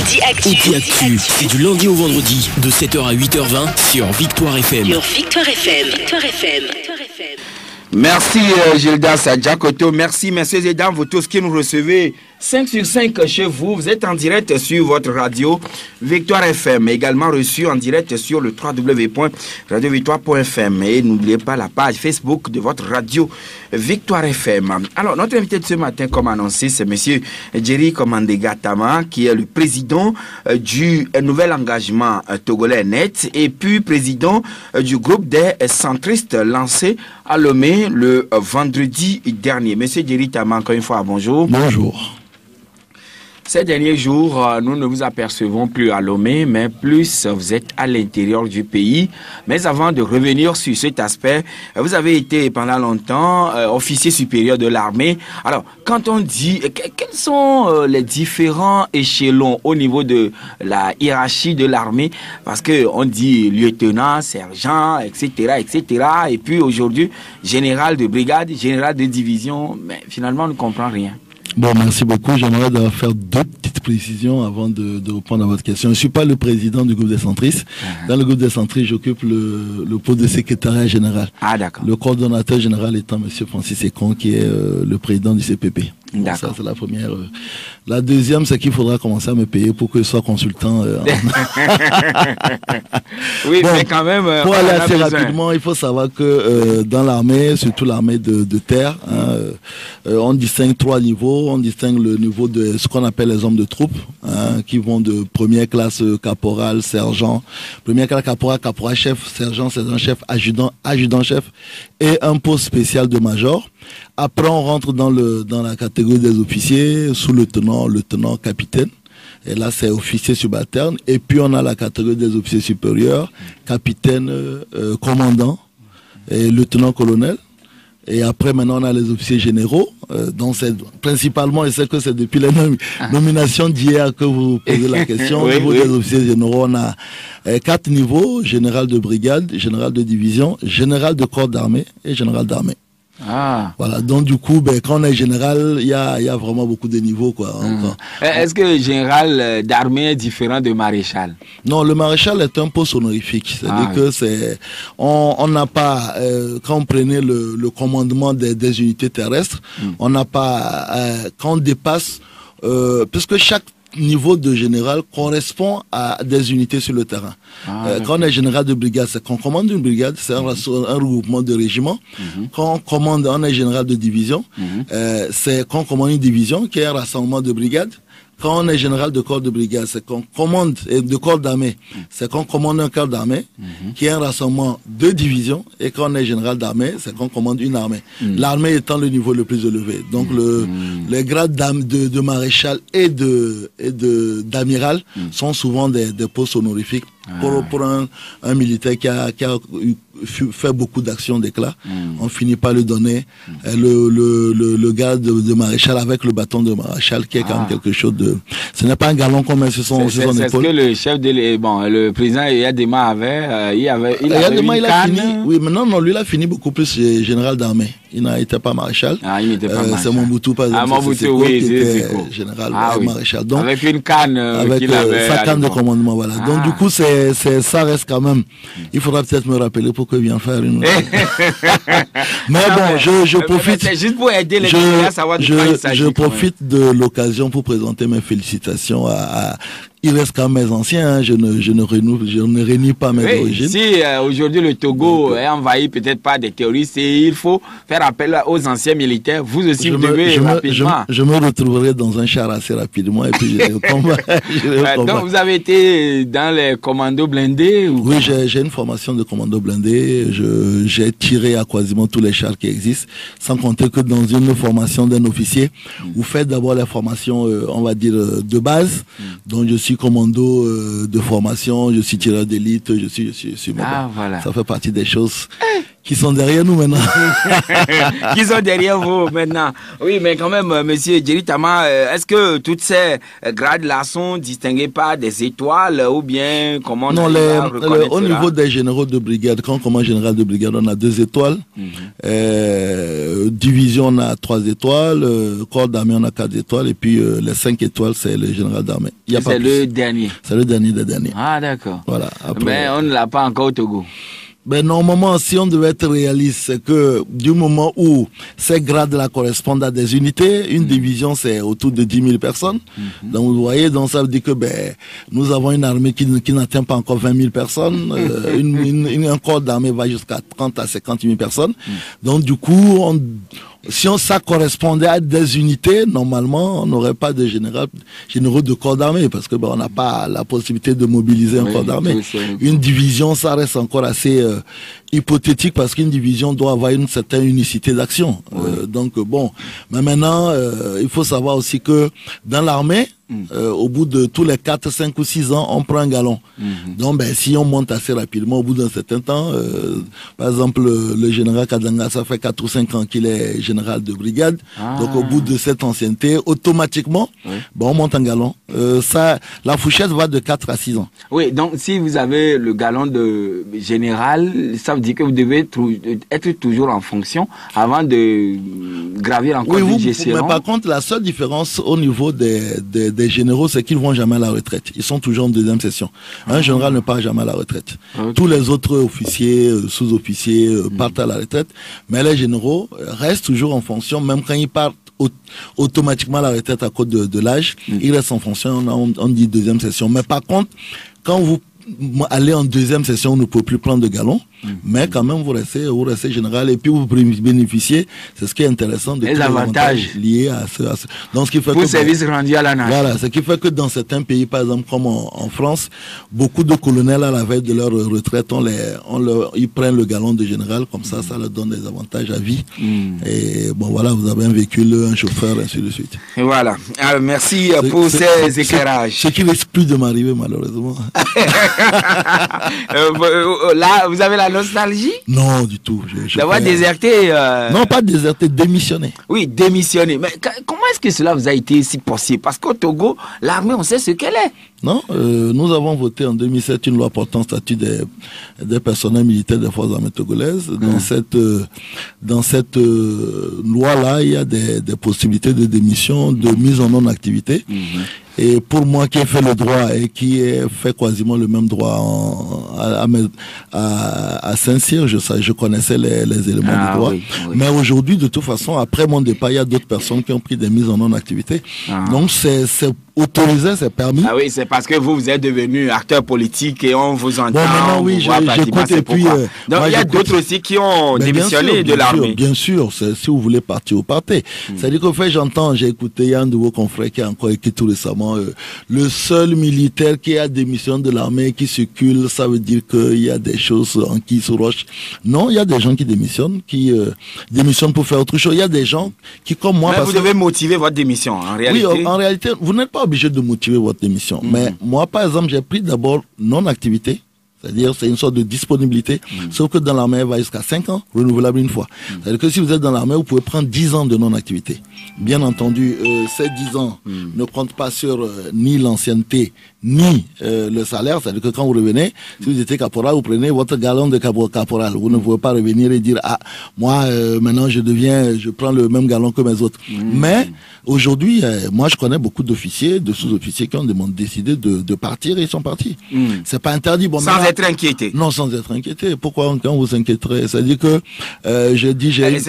Audi Actu. C'est du lundi au vendredi de 7h à 8h20 sur Victoire FM. Merci Gildas Adjakoto. Merci messieurs et dames, vous tous qui nous recevez 5 sur 5 chez vous. Vous êtes en direct sur votre radio Victoire FM, également reçu en direct sur le www.radiovictoire.fm. Et n'oubliez pas la page Facebook de votre radio Victoire FM. Alors, notre invité de ce matin, comme annoncé, c'est monsieur Jerry Komandega-Tama, qui est le président du nouvel engagement togolais net et puis président du groupe des centristes lancé à Lomé le vendredi dernier. Monsieur Jerry Tama, encore une fois, bonjour. Bonjour. Ces derniers jours, nous ne vous apercevons plus à Lomé, mais plus vous êtes à l'intérieur du pays. Mais avant de revenir sur cet aspect, vous avez été pendant longtemps officier supérieur de l'armée. Alors, quand on dit, quels sont les différents échelons au niveau de la hiérarchie de l'armée? Parce qu'on dit lieutenant, sergent, etc., etc. Et puis aujourd'hui, général de brigade, général de division. Mais finalement, on ne comprend rien. Bon, merci beaucoup. J'aimerais d'abord faire deux petites précisions avant de répondre à votre question. Je ne suis pas le président du groupe des centristes. Dans le groupe des centristes, j'occupe le poste de secrétariat général. Ah, d'accord. Le coordonnateur général étant M. Francis Ekon, qui est le président du CPP. Bon, ça, c'est la première. La deuxième, c'est qu'il faudra commencer à me payer pour que je sois consultant. Oui, bon, mais quand même. Pour aller assez rapidement, il faut savoir que dans l'armée, surtout l'armée de terre, on distingue trois niveaux. On distingue le niveau de ce qu'on appelle les hommes de troupe, qui vont de première classe caporal, sergent, première classe caporal, caporal-chef, sergent, sergent-chef, adjudant, adjudant-chef, et un poste spécial de major. Après, on rentre dans la catégorie des officiers, sous-lieutenant, lieutenant, capitaine. Et là, c'est officier subalterne. Et puis, on a la catégorie des officiers supérieurs, capitaine, commandant et lieutenant-colonel. Et après, maintenant, on a les officiers généraux. Donc, c'est principalement, et c'est que c'est depuis la nomination d'hier que vous posez la question. Au niveau des officiers généraux, on a 4 niveaux: général de brigade, général de division, général de corps d'armée et général d'armée. Ah. Voilà, donc du coup, quand on est général, il y a vraiment beaucoup de niveaux, quoi. Est-ce que le général d'armée est différent de maréchal? Non, le maréchal est un poste honorifique. C'est-à-dire que on n'a pas, quand on prenait le commandement des unités terrestres, on n'a pas, quand on dépasse, puisque chaque niveau de général correspond à des unités sur le terrain. Quand on est général de brigade, c'est qu'on commande une brigade, c'est un regroupement de régiments. Quand on est général de division, c'est qu'on commande une division qui est un rassemblement de brigades. Quand on est général de corps de brigade, c'est qu'on commande, et de corps d'armée, c'est qu'on commande un corps d'armée, qui est un rassemblement de divisions, et quand on est général d'armée, c'est qu'on commande une armée. L'armée étant le niveau le plus élevé. Donc les grades de maréchal et d'amiral sont souvent des postes honorifiques pour un militaire qui a fait beaucoup d'actions d'éclat. On finit par lui donner le grade de maréchal avec le bâton de maréchal, qui est quand même quelque chose de... Ce n'est pas un galon qu'on met sur son épaule. C'est ce que le chef le président Yadema avait. Il a fini. Oui, mais non, lui il a fini beaucoup plus général d'armée. Il n'était pas maréchal. Il n'était pas maréchal. C'est Mobutu, par exemple. Mobutu, oui, c'est général maréchal. Donc, avec une canne avec sa canne de commandement, voilà. Donc du coup, ça reste quand même. Il faudra peut-être me rappeler pour que vienne faire une. Mais bon, je profite. C'est juste pour aider les gens à savoir de quoi il s'agit. Je profite de l'occasion pour présenter mes félicitations à il reste quand même mes anciens, je ne renie pas mes origines. Si aujourd'hui le Togo est envahi peut-être par des terroristes, et il faut faire appel aux anciens militaires, vous aussi vous devez rapidement. Je me retrouverai dans un char assez rapidement et puis je combat. Donc vous avez été dans les commandos blindés ou... Oui, j'ai une formation de commando blindé. J'ai tiré à quasiment tous les chars qui existent, sans compter que dans une formation d'un officier, vous faites d'abord la formation, on va dire, de base, dont je suis commando de formation, je suis tireur d'élite, je suis voilà. Ça fait partie des choses qui sont derrière nous maintenant. Qui sont derrière vous maintenant. Oui, mais quand même, monsieur Jerry Tama, est-ce que toutes ces grades-là sont distinguées par des étoiles ou bien comment on arrive à reconnaître au cela? niveau des généraux de brigade, quand on commence général de brigade, on a 2 étoiles. Division, on a 3 étoiles. Corps d'armée, on a 4 étoiles. Et puis les 5 étoiles, c'est le général d'armée. C'est le dernier. C'est le dernier des derniers. Ah, d'accord. Voilà. Après, mais on ne l'a pas encore au Togo. Ben normalement, si on devait être réaliste, c'est que du moment où ces grades-là correspondent à des unités, une division c'est autour de 10 000 personnes. Donc vous voyez, donc ça veut dire que nous avons une armée qui n'atteint pas encore 20 000 personnes. Un corps d'armée va jusqu'à 30 à 50 000 personnes. Donc du coup, ça correspondait à des unités, normalement, on n'aurait pas de généraux de corps d'armée parce que on n'a pas la possibilité de mobiliser un corps d'armée. Une division, ça reste encore assez hypothétique parce qu'une division doit avoir une certaine unicité d'action. Donc bon, mais maintenant, il faut savoir aussi que dans l'armée, au bout de tous les 4, 5 ou 6 ans, on prend un galon. Donc, si on monte assez rapidement, au bout d'un certain temps, par exemple, le général Kadanga, ça fait 4 ou 5 ans qu'il est général de brigade. Donc, au bout de cette ancienneté, automatiquement, on monte un galon. La fourchette va de 4 à 6 ans. Oui, donc si vous avez le galon de général, ça veut dire que vous devez être toujours en fonction avant de gravir encore du gestion. Mais par contre, la seule différence au niveau des généraux, c'est qu'ils vont jamais à la retraite. Ils sont toujours en deuxième session. Un général ne part jamais à la retraite. Tous les autres officiers, sous-officiers partent à la retraite, mais les généraux restent toujours en fonction, même quand ils partent automatiquement à la retraite à cause de l'âge, ils restent en fonction, on dit deuxième session. Mais par contre, quand vous allez en deuxième session, on ne peut plus prendre de galon, mais quand même vous restez général et puis vous bénéficiez, c'est ce qui est intéressant, de les avantages liés à ce. Donc, ce qui fait pour service rendu à la nation. Voilà, ce qui fait que dans certains pays, par exemple comme en France, beaucoup de colonels à la veille de leur retraite, ils prennent le galon de général, comme ça leur donne des avantages à vie. Et bon voilà, vous avez un véhicule, un chauffeur, ainsi de suite. Et voilà. Alors, merci pour ces éclairages. Ce qui risque plus de m'arriver malheureusement. Là, vous avez la nostalgie? Non, du tout. D'avoir déserté Non, pas déserté, démissionné. Oui, démissionné. Mais comment est-ce que cela vous a été si possible? Parce qu'au Togo, l'armée, on sait ce qu'elle est. Non, nous avons voté en 2007 une loi portant statut des personnels militaires des forces armées togolaises. Dans cette loi-là, il y a des possibilités de démission, de mise en non-activité. Et pour moi qui ai fait le droit et qui ai fait quasiment le même droit à Saint-Cyr, je connaissais les éléments du droit. Oui. Mais aujourd'hui, de toute façon, après mon départ, il y a d'autres personnes qui ont pris des mises en non-activité. Donc c'est autorisé, c'est permis. Ah oui, c'est parce que vous êtes devenu acteur politique et on vous entend. Bon, maintenant, oui, j'écoute et puis... Donc, il y a d'autres aussi qui ont démissionné de l'armée. Bien sûr, si vous voulez partir, vous partez. C'est-à-dire qu'au fait, j'ai écouté, il y a un de vos confrères qui a encore écrit tout récemment, le seul militaire qui a démissionné de l'armée, qui circule, ça veut dire qu'il y a des choses en qui se roche. Non, il y a des gens qui démissionnent pour faire autre chose. Il y a des gens qui, comme moi... Mais vous devez motiver votre démission, en réalité. Oui, en réalité, vous n'êtes pas obligé de motiver votre démission. Mais moi, par exemple, j'ai pris d'abord non-activité. C'est-à-dire, c'est une sorte de disponibilité. Sauf que dans l'armée, elle va jusqu'à 5 ans, renouvelable une fois. C'est-à-dire que si vous êtes dans l'armée, vous pouvez prendre 10 ans de non-activité. Bien entendu, ces 10 ans ne comptent pas sur ni l'ancienneté, ni le salaire. C'est-à-dire que quand vous revenez, si vous étiez caporal, vous prenez votre galon de caporal. Vous ne pouvez pas revenir et dire, moi, maintenant, je prends le même galon que mes autres. Mais aujourd'hui, moi, je connais beaucoup d'officiers, de sous-officiers qui ont décidé de partir et ils sont partis. C'est pas interdit. Bon, sans être inquiété. Non, sans être inquiété. Pourquoi quand vous inquiéterez? C'est-à-dire que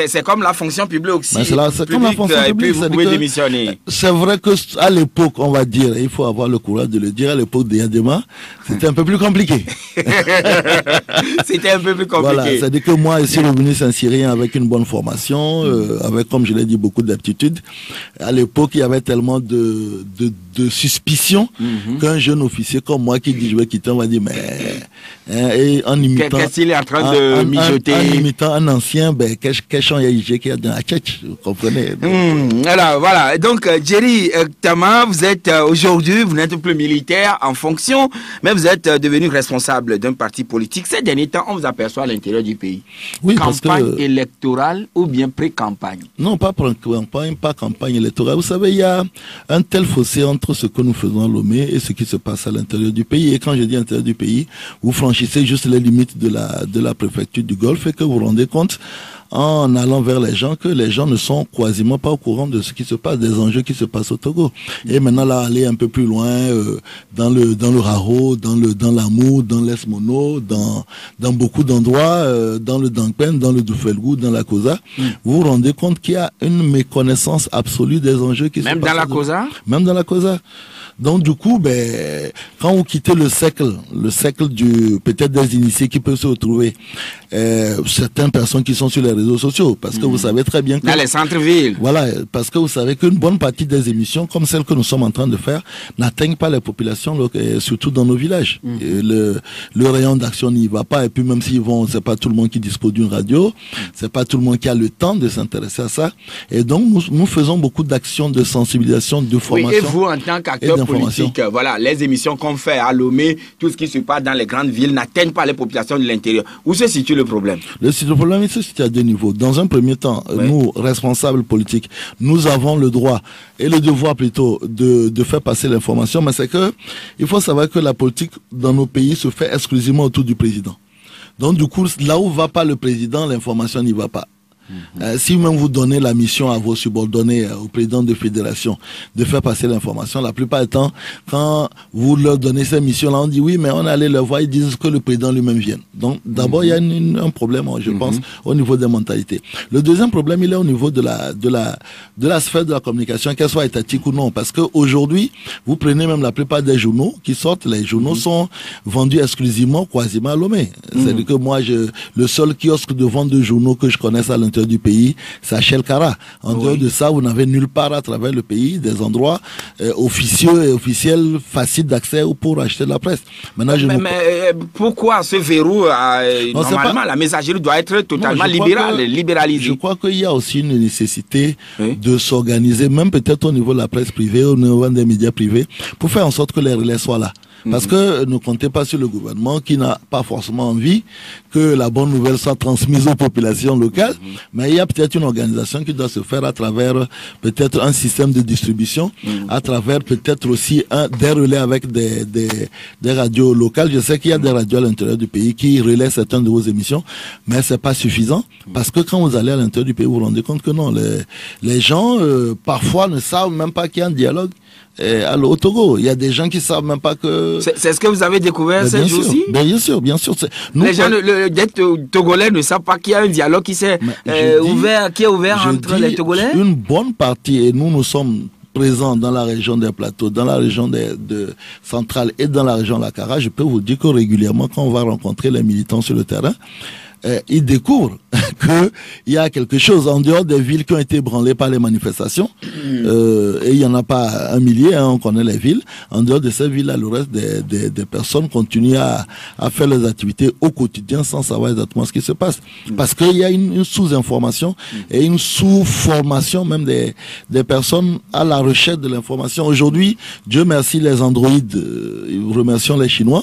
c'est comme la fonction publique aussi. C'est comme la fonction publique. Vous pouvez démissionner. C'est vrai que à l'époque, on va dire, il faut avoir le courage de le dire, à l'époque de Yadema, c'était un peu plus compliqué. C'était un peu plus compliqué. Voilà, c'est-à-dire que moi, ici, revenu Saint-Cyrien avec une bonne formation, avec, comme je l'ai dit, beaucoup d'aptitudes. À l'époque, il y avait tellement de suspicion qu'un jeune officier comme moi qui dit je vais quitter, on va dire mais et en imitant... Qu'est-ce qu'il est en train de mijoter? En imitant un ancien, Keshan Yaïje qui est dans la tchèque, vous comprenez? Alors, voilà. Donc, Jerry Tama, vous êtes aujourd'hui, vous n'êtes plus militaire en fonction, mais vous êtes devenu responsable d'un parti politique. Ces derniers temps, on vous aperçoit à l'intérieur du pays. Oui, campagne électorale ou bien pré-campagne? Non, pas campagne électorale. Vous savez, il y a un tel fossé entre ce que nous faisons à Lomé et ce qui se passe à l'intérieur du pays. Et quand je dis intérieur du pays, vous franchissez juste les limites de la préfecture du Golfe et que vous vous rendez compte en allant vers les gens que les gens ne sont quasiment pas au courant de ce qui se passe, des enjeux qui se passent au Togo. Et maintenant là, aller un peu plus loin dans le Raro, dans l'Amour, dans l'Esmono, dans beaucoup d'endroits, dans le Dankpen, dans le Doufelgou, dans la Kosa, vous vous rendez compte qu'il y a une méconnaissance absolue des enjeux qui se passent. Même dans la Kosa? Même dans la Kosa. Donc du coup, quand vous quittez le cercle peut-être des initiés qui peuvent se retrouver, certaines personnes qui sont sur les réseaux sociaux, parce que vous savez très bien que... Dans les centres-villes. Voilà, parce que vous savez qu'une bonne partie des émissions, comme celle que nous sommes en train de faire, n'atteignent pas les populations, surtout dans nos villages. Et le rayon d'action n'y va pas, et puis même s'ils vont, c'est pas tout le monde qui dispose d'une radio, c'est pas tout le monde qui a le temps de s'intéresser à ça. Et donc, nous faisons beaucoup d'actions de sensibilisation, de formation. Oui, et vous, en tant qu'acteur politique, voilà, les émissions qu'on fait à Lomé, tout ce qui se passe dans les grandes villes n'atteignent pas les populations de l'intérieur. Où se situe le problème? Le problème, il se situe à deux niveaux. Dans un premier temps, nous, responsables politiques, nous avons le droit et le devoir plutôt de faire passer l'information, mais c'est que il faut savoir que la politique dans nos pays se fait exclusivement autour du président. Donc du coup, là où va pas le président, l'information n'y va pas. Si même vous donnez la mission à vos subordonnés, au président de fédération, de faire passer l'information, la plupart du temps, quand vous leur donnez ces missions-là, on dit oui, mais on allait leur voir, ils disent que le président lui-même vienne. Donc, d'abord, il y a un problème, je pense, au niveau des mentalités. Le deuxième problème, il est au niveau de la sphère de la communication, qu'elle soit étatique ou non, parce que aujourd'hui, vous prenez même la plupart des journaux qui sortent, les journaux sont vendus exclusivement, quasiment à Lomé. C'est-à-dire que moi, le seul kiosque de vente de journaux que je connaisse à l'intérieur du pays, c'est à Chelkara. En dehors de ça, vous n'avez nulle part à travers le pays des endroits officieux et officiels faciles d'accès pour acheter de la presse. Maintenant, mais pourquoi ce verrou normalement, la messagerie doit être totalement libéralisée. Je crois qu'il y a aussi une nécessité de s'organiser, même peut-être au niveau de la presse privée, au niveau des médias privés, pour faire en sorte que les relais soient là. Parce que ne comptez pas sur le gouvernement qui n'a pas forcément envie que la bonne nouvelle soit transmise aux populations locales, mais il y a peut-être une organisation qui doit se faire à travers peut-être un système de distribution, à travers peut-être aussi des relais avec des radios locales. Je sais qu'il y a des radios à l'intérieur du pays qui relaient certaines de vos émissions, mais c'est pas suffisant, parce que quand vous allez à l'intérieur du pays, vous vous rendez compte que non, les gens parfois ne savent même pas qu'il y a un dialogue. Au Togo, il y a des gens qui savent même pas que... C'est ce que vous avez découvert ces jours-ci? Bien sûr. Les gens, les Togolais ne savent pas qu'il y a un dialogue qui est ouvert entre les Togolais? Une bonne partie, et nous sommes présents dans la région des plateaux, dans la région de centrale et dans la région de la Cara. Je peux vous dire que régulièrement, quand on va rencontrer les militants sur le terrain, ils découvrent qu'il y a quelque chose en dehors des villes qui ont été ébranlées par les manifestations. Et il n'y en a pas un millier, on connaît les villes. En dehors de ces villes-là, le reste des personnes continuent à faire leurs activités au quotidien sans savoir exactement ce qui se passe. Parce qu'il y a une sous-information et une sous-formation même des personnes à la recherche de l'information. Aujourd'hui, Dieu merci, les androïdes, remercions les Chinois,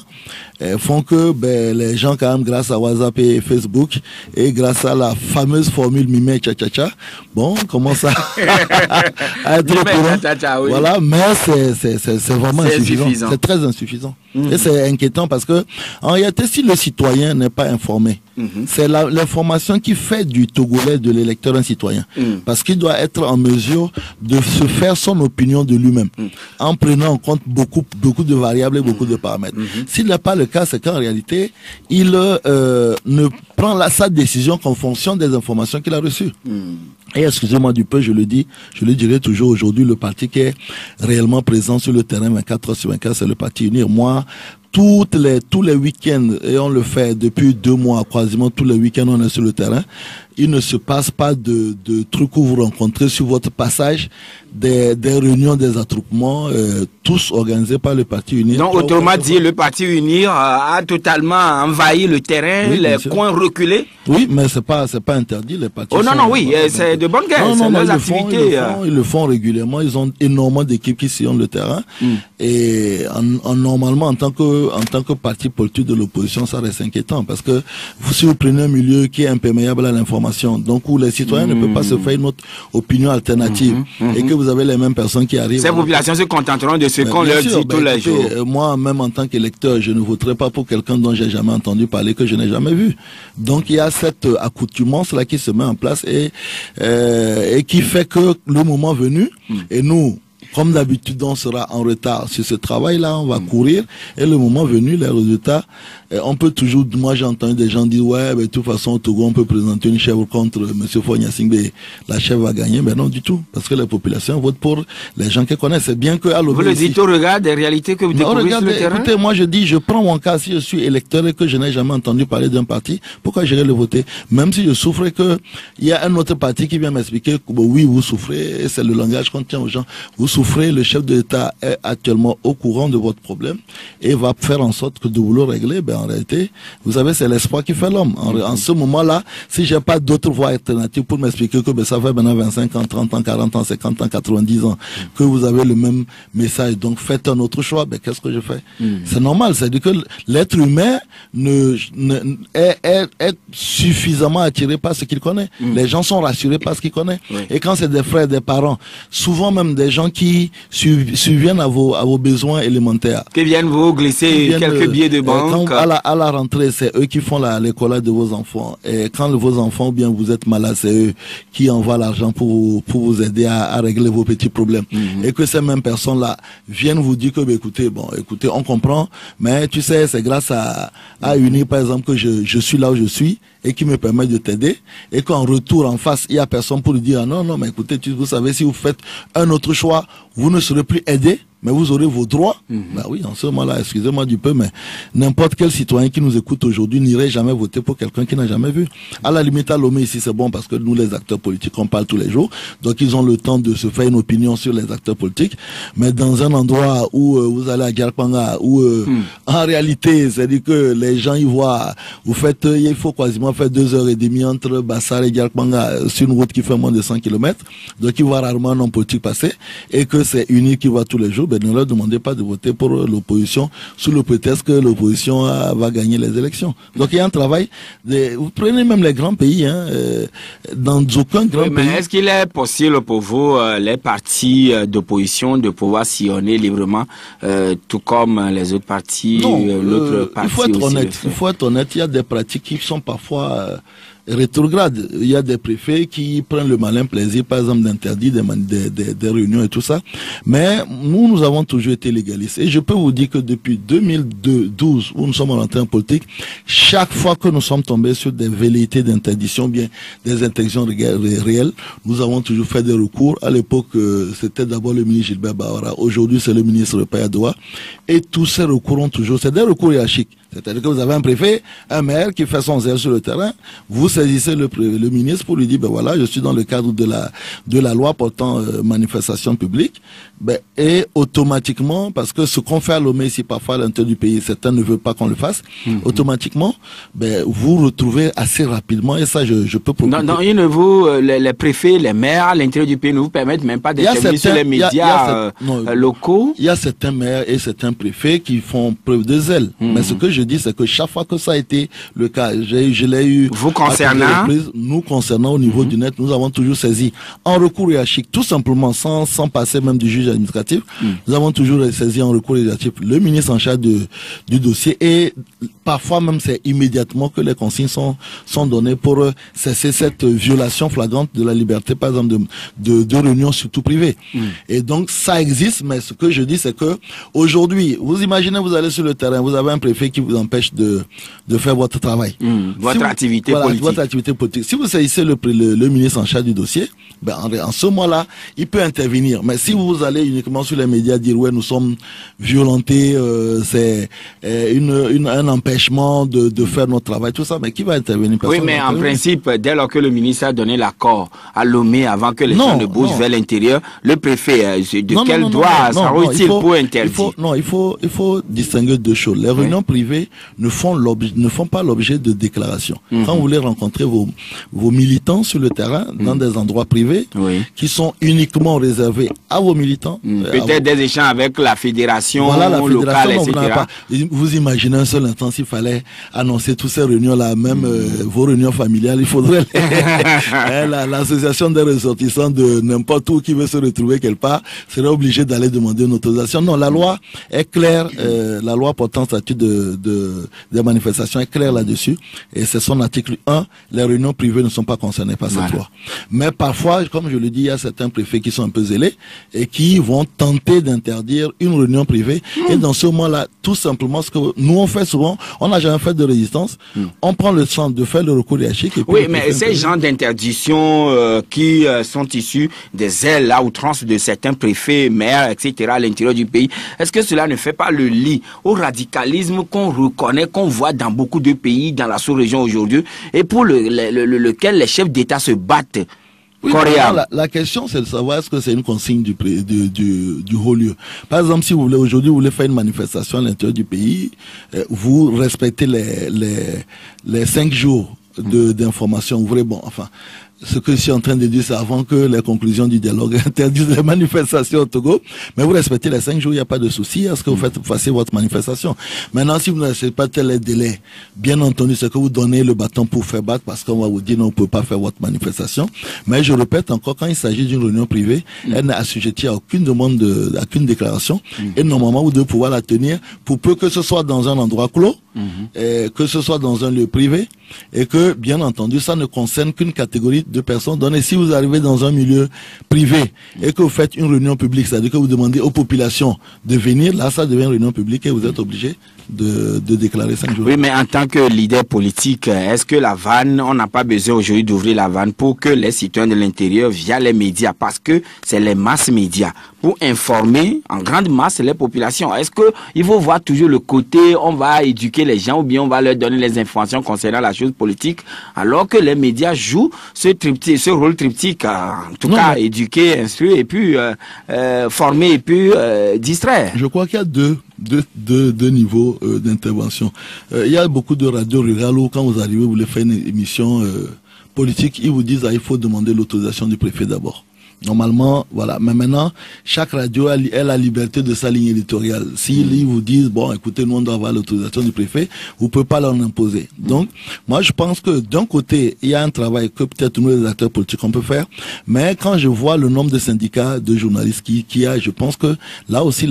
font que les gens quand même, grâce à WhatsApp et Facebook, et grâce à la fameuse formule Mimé Tcha-Tcha-Tcha, commence à être au courant. Oui. Voilà, mais c'est vraiment insuffisant. C'est très insuffisant. Et c'est inquiétant parce que, en réalité, si le citoyen n'est pas informé, c'est l'information qui fait du Togolais, de l'électeur, un citoyen. Parce qu'il doit être en mesure de se faire son opinion de lui-même, en prenant en compte beaucoup de variables et beaucoup de paramètres. S'il n'est pas le cas, c'est qu'en réalité, il ne prend sa décision qu'en fonction des informations qu'il a reçues. Et excusez-moi du peu, je le dirai toujours aujourd'hui, le parti qui est réellement présent sur le terrain 24h/24, c'est le parti Unir. Moi, tous les week-ends, et on le fait depuis 2 mois, quasiment tous les week-ends, on est sur le terrain. Il ne se passe pas de trucs où vous rencontrez sur votre passage des réunions, des attroupements, tous organisés par le Parti Unir. Donc, autrement dit, le Parti Unir a totalement envahi le terrain, oui, les coins reculés. Oui, mais c'est pas interdit, les partis. Oh non, oui, c'est de bonne guerre, c'est leurs activités. Ils le font régulièrement, ils ont énormément d'équipes qui sillonnent le terrain. Et normalement, en tant que parti politique de l'opposition, ça reste inquiétant, parce que si vous prenez un milieu qui est imperméable à l'information, donc où les citoyens ne peuvent pas se faire une autre opinion alternative, et que vous avez les mêmes personnes qui arrivent. Ces populations se contenteront de ce qu'on leur dit tous les jours. Moi, même en tant qu'électeur, je ne voterai pas pour quelqu'un dont j'ai jamais entendu parler, que je n'ai jamais vu. Donc il y a cette accoutumance-là qui se met en place et qui fait que le moment venu, et nous, comme d'habitude, on sera en retard sur ce travail-là, on va courir, et le moment venu, les résultats, on peut toujours, moi j'ai entendu des gens dire, ouais, mais de toute façon, au Togo, on peut présenter une chèvre contre M. Fogna Singbe, la chèvre va gagner, mais non du tout, parce que les populations votent pour les gens qu'ils connaissent. C'est bien que à vous le dites au regard des réalités que vous découvrez sur le terrain. Écoutez, moi je dis, je prends mon cas, si je suis électeur et que je n'ai jamais entendu parler d'un parti, pourquoi j'irai le voter? Même si je souffre et que il y a un autre parti qui vient m'expliquer que oui, vous souffrez, c'est le langage qu'on tient aux gens, vous souffrez, le chef de l'État est actuellement au courant de votre problème et va faire en sorte que de vous le régler. Ben en réalité, vous savez, c'est l'espoir qui fait l'homme. En ce moment-là, si j'ai pas d'autre voie alternative pour m'expliquer que ben, ça fait maintenant 25 ans, 30 ans, 40 ans, 50 ans, 90 ans que vous avez le même message, donc faites un autre choix, ben qu'est-ce que je fais? C'est normal, c'est-à-dire que l'être humain est suffisamment attiré par ce qu'il connaît. Les gens sont rassurés par ce qu'ils connaissent. Et quand c'est des frères, des parents, souvent même des gens qui subviennent à vos besoins élémentaires. Qui viennent vous glisser quelques billets de banque. À la rentrée, c'est eux qui font l'école de vos enfants. Et quand vos enfants, ou bien vous êtes malade, c'est eux qui envoient l'argent pour vous aider à régler vos petits problèmes. Et que ces mêmes personnes-là viennent vous dire que, bah, écoutez, on comprend, mais tu sais, c'est grâce à Unir, par exemple, que je suis là où je suis et qui me permet de t'aider. Et qu'en retour, en face, il y a personne pour lui dire, ah non, mais écoutez, vous savez, si vous faites un autre choix, vous ne serez plus aidé, mais vous aurez vos droits. Ben oui, en ce moment-là, excusez-moi du peu, mais n'importe quel citoyen qui nous écoute aujourd'hui n'irait jamais voter pour quelqu'un qui n'a jamais vu. À la limite, à Lomé, ici, c'est bon parce que nous, les acteurs politiques, on parle tous les jours. Donc, ils ont le temps de se faire une opinion sur les acteurs politiques. Mais dans un endroit où vous allez à Gyarpanga, où en réalité, c'est-à-dire que les gens y voient, il faut quasiment faire 2h30 entre Bassar et Gyarpanga sur une route qui fait moins de 100 km. Donc, ils voient rarement un homme politique passer et que c'est Unir qui voit tous les jours. Ne leur demandez pas de voter pour l'opposition sous le prétexte que l'opposition va gagner les élections. Donc il y a un travail. Vous prenez même les grands pays, dans aucun grand pays. Mais est-ce qu'il est possible pour vous, les partis d'opposition, de pouvoir sillonner librement, tout comme les autres partis, l'autre parti? Il faut être honnête. Il y a des pratiques qui sont parfois rétrograde. Il y a des préfets qui prennent le malin plaisir, par exemple, d'interdire des réunions et tout ça. Mais nous avons toujours été légalistes. Et je peux vous dire que depuis 2012, où nous sommes rentrés en politique, chaque fois que nous sommes tombés sur des velléités d'interdiction, bien des interdictions réelles, nous avons toujours fait des recours. À l'époque, c'était d'abord le ministre Gilbert Bahora. Aujourd'hui, c'est le ministre Payadoa. Et tous ces recours ont toujours, c'est des recours hiérarchiques. C'est-à-dire que vous avez un préfet, un maire qui fait son zèle sur le terrain, vous saisissez le ministre pour lui dire, ben voilà, je suis dans le cadre de la loi portant manifestation publique, ben, et automatiquement, parce que ce qu'on fait à Lomé ici, parfois à l'intérieur du pays, certains ne veulent pas qu'on le fasse, automatiquement, ben, vous retrouvez assez rapidement, et ça, je peux proposer. Non, les préfets, les maires à l'intérieur du pays ne vous permettent même pas d'intervenir sur les médias locaux. Il y a certains maires et certains préfets qui font preuve de zèle. Mais ce que je dis, c'est que chaque fois que ça a été le cas, je l'ai eu. Vous concernant? Nous concernant au niveau du net, nous avons toujours saisi en recours hiérarchique, tout simplement, sans passer même du juge administratif. Nous avons toujours saisi en recours hiérarchique le ministre en charge du dossier, et parfois même c'est immédiatement que les consignes sont données pour cesser cette violation flagrante de la liberté, par exemple, de réunion, surtout privée. Et donc ça existe, mais ce que je dis, c'est que aujourd'hui, vous imaginez, vous allez sur le terrain, vous avez un préfet qui vous empêche de faire votre travail. Votre activité politique. votre activité politique. Si vous saisissez le ministre en charge du dossier, ben, en ce moment-là, il peut intervenir. Mais si vous allez uniquement sur les médias dire, ouais, nous sommes violentés, c'est un empêchement de faire notre travail, tout ça, mais qui va intervenir? Oui, mais en principe, dès lors que le ministre a donné l'accord à Lomé, avant que les gens ne bougent vers l'intérieur, le préfet, de quel droit s'arrête-t-il pour interdire? Il faut distinguer deux choses. Les réunions privées ne font pas l'objet de déclarations. Quand vous voulez rencontrer vos militants sur le terrain, dans des endroits privés, qui sont uniquement réservés à vos militants. Peut-être des échanges avec la fédération, locale, etc. Vous imaginez un seul instant s'il fallait annoncer toutes ces réunions-là, même vos réunions familiales, il faudrait l'association des ressortissants de n'importe où qui veut se retrouver quelque part serait obligé d'aller demander une autorisation. Non, la loi est claire, la loi portant statut des manifestations est claire là-dessus, et c'est son article 1, les réunions privées ne sont pas concernées par cette loi. Mais parfois, comme je le dis, il y a certains préfets qui sont un peu zélés et qui vont tenter d'interdire une réunion privée, et dans ce moment-là, tout simplement, ce que nous on fait souvent, on n'a jamais fait de résistance, on prend le temps de faire le recours hiérarchique. Oui, mais ces genres d'interdiction qui sont issus des ailes à outrance de certains préfets, maires, etc. à l'intérieur du pays, est-ce que cela ne fait pas le lit au radicalisme qu'on reconnaît, qu'on voit dans beaucoup de pays, dans la sous-région aujourd'hui, et pour lequel les chefs d'État se battent? Oui, la question, c'est de savoir est-ce que c'est une consigne du haut lieu. Par exemple, si vous voulez, aujourd'hui, vous voulez faire une manifestation à l'intérieur du pays, vous respectez les 5 jours d'information, ouvrez, bon, enfin, ce que je suis en train de dire, c'est avant que les conclusions du dialogue interdisent les manifestations au Togo. Mais vous respectez les 5 jours, il n'y a pas de souci à ce que vous fassiez votre manifestation. Maintenant, si vous ne respectez pas tel délai, bien entendu, c'est que vous donnez le bâton pour faire battre, parce qu'on va vous dire non, on ne peut pas faire votre manifestation. Mais je répète encore, quand il s'agit d'une réunion privée, elle n'est assujettie à aucune demande, à aucune déclaration. Et normalement, vous devez pouvoir la tenir pour peu que ce soit dans un endroit clos, que ce soit dans un lieu privé, et que, bien entendu, ça ne concerne qu'une catégorie de personnes. Donc, si vous arrivez dans un milieu privé et que vous faites une réunion publique, c'est-à-dire que vous demandez aux populations de venir, là, ça devient une réunion publique et vous êtes obligé de déclarer 5 jours. Oui, mais en tant que leader politique, est-ce que la vanne, on n'a pas besoin aujourd'hui d'ouvrir la vanne pour que les citoyens de l'intérieur, via les médias, parce que c'est les masses médias, pour informer en grande masse les populations? Est-ce qu'il faut voir toujours le côté, on va éduquer les gens ou bien on va leur donner les informations concernant la chose politique, alors que les médias jouent ce rôle triptyque, en tout cas, éduquer, instruire et puis former et puis distraire? Je crois qu'il y a deux niveaux d'intervention. Il y a beaucoup de radios rurales où quand vous arrivez, vous voulez faire une émission politique, ils vous disent il faut demander l'autorisation du préfet d'abord. Normalement, voilà. Mais maintenant, chaque radio a la liberté de sa ligne éditoriale. S'ils vous disent, bon, écoutez, nous on doit avoir l'autorisation du préfet, vous ne pouvez pas leur imposer. Donc, moi je pense que d'un côté, il y a un travail que peut-être nous les acteurs politiques on peut faire, mais quand je vois le nombre de syndicats de journalistes qu'il y a, je pense que là aussi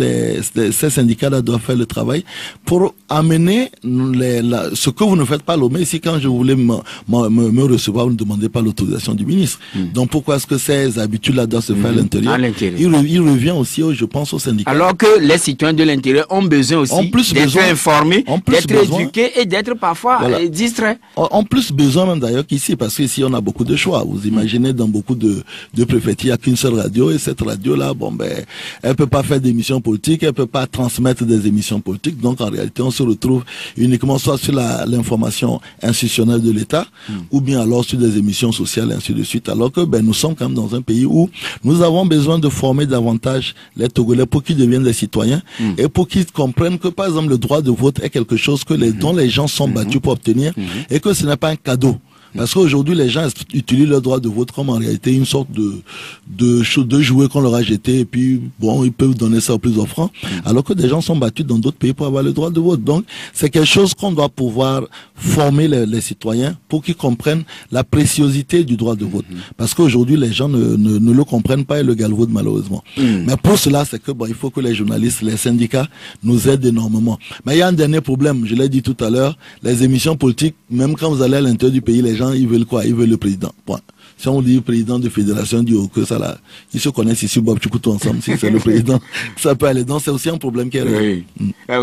ces syndicats-là doivent faire le travail pour amener ce que vous ne faites pas Lomé. Ici, quand je voulais me recevoir, vous ne demandez pas l'autorisation du ministre. Donc pourquoi est-ce que ces habitudes doit se faire à l'intérieur. Il revient aussi, je pense, aux syndicats. Alors que les citoyens de l'intérieur ont besoin aussi d'être informés, d'être éduqués et d'être parfois distraits. En plus besoin même d'ailleurs qu'ici, parce qu'ici on a beaucoup de choix. Vous imaginez dans beaucoup de préfectures, il n'y a qu'une seule radio et cette radio-là, bon ben, elle peut pas faire d'émissions politiques, elle peut pas transmettre des émissions politiques. Donc en réalité, on se retrouve uniquement soit sur l'information institutionnelle de l'État ou bien alors sur des émissions sociales et ainsi de suite. Alors que ben nous sommes quand même dans un pays où nous avons besoin de former davantage les Togolais pour qu'ils deviennent des citoyens et pour qu'ils comprennent que, par exemple, le droit de vote est quelque chose dont les gens sont battus pour obtenir et que ce n'est pas un cadeau. Parce qu'aujourd'hui, les gens utilisent leur droit de vote comme en réalité une sorte de jouet qu'on leur a jeté et puis, bon, ils peuvent donner ça aux plus offrants. Alors que des gens sont battus dans d'autres pays pour avoir le droit de vote. Donc, c'est quelque chose qu'on doit pouvoir former les citoyens pour qu'ils comprennent la préciosité du droit de vote. Parce qu'aujourd'hui, les gens ne le comprennent pas et le galvaudent malheureusement. Mais pour cela, c'est que, bon, il faut que les journalistes, les syndicats nous aident énormément. Mais il y a un dernier problème, je l'ai dit tout à l'heure, les émissions politiques, même quand vous allez à l'intérieur du pays, les gens, ils veulent quoi? Ils veulent le président. Point. Si on dit président de fédération, on dit que ça là, ils se connaissent ici, Bob Chukoutou ensemble, si c'est le président, ça peut aller. Donc c'est aussi un problème qui est réel.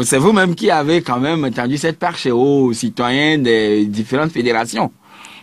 C'est vous-même qui avez quand même tendu cette perche aux citoyens des différentes fédérations.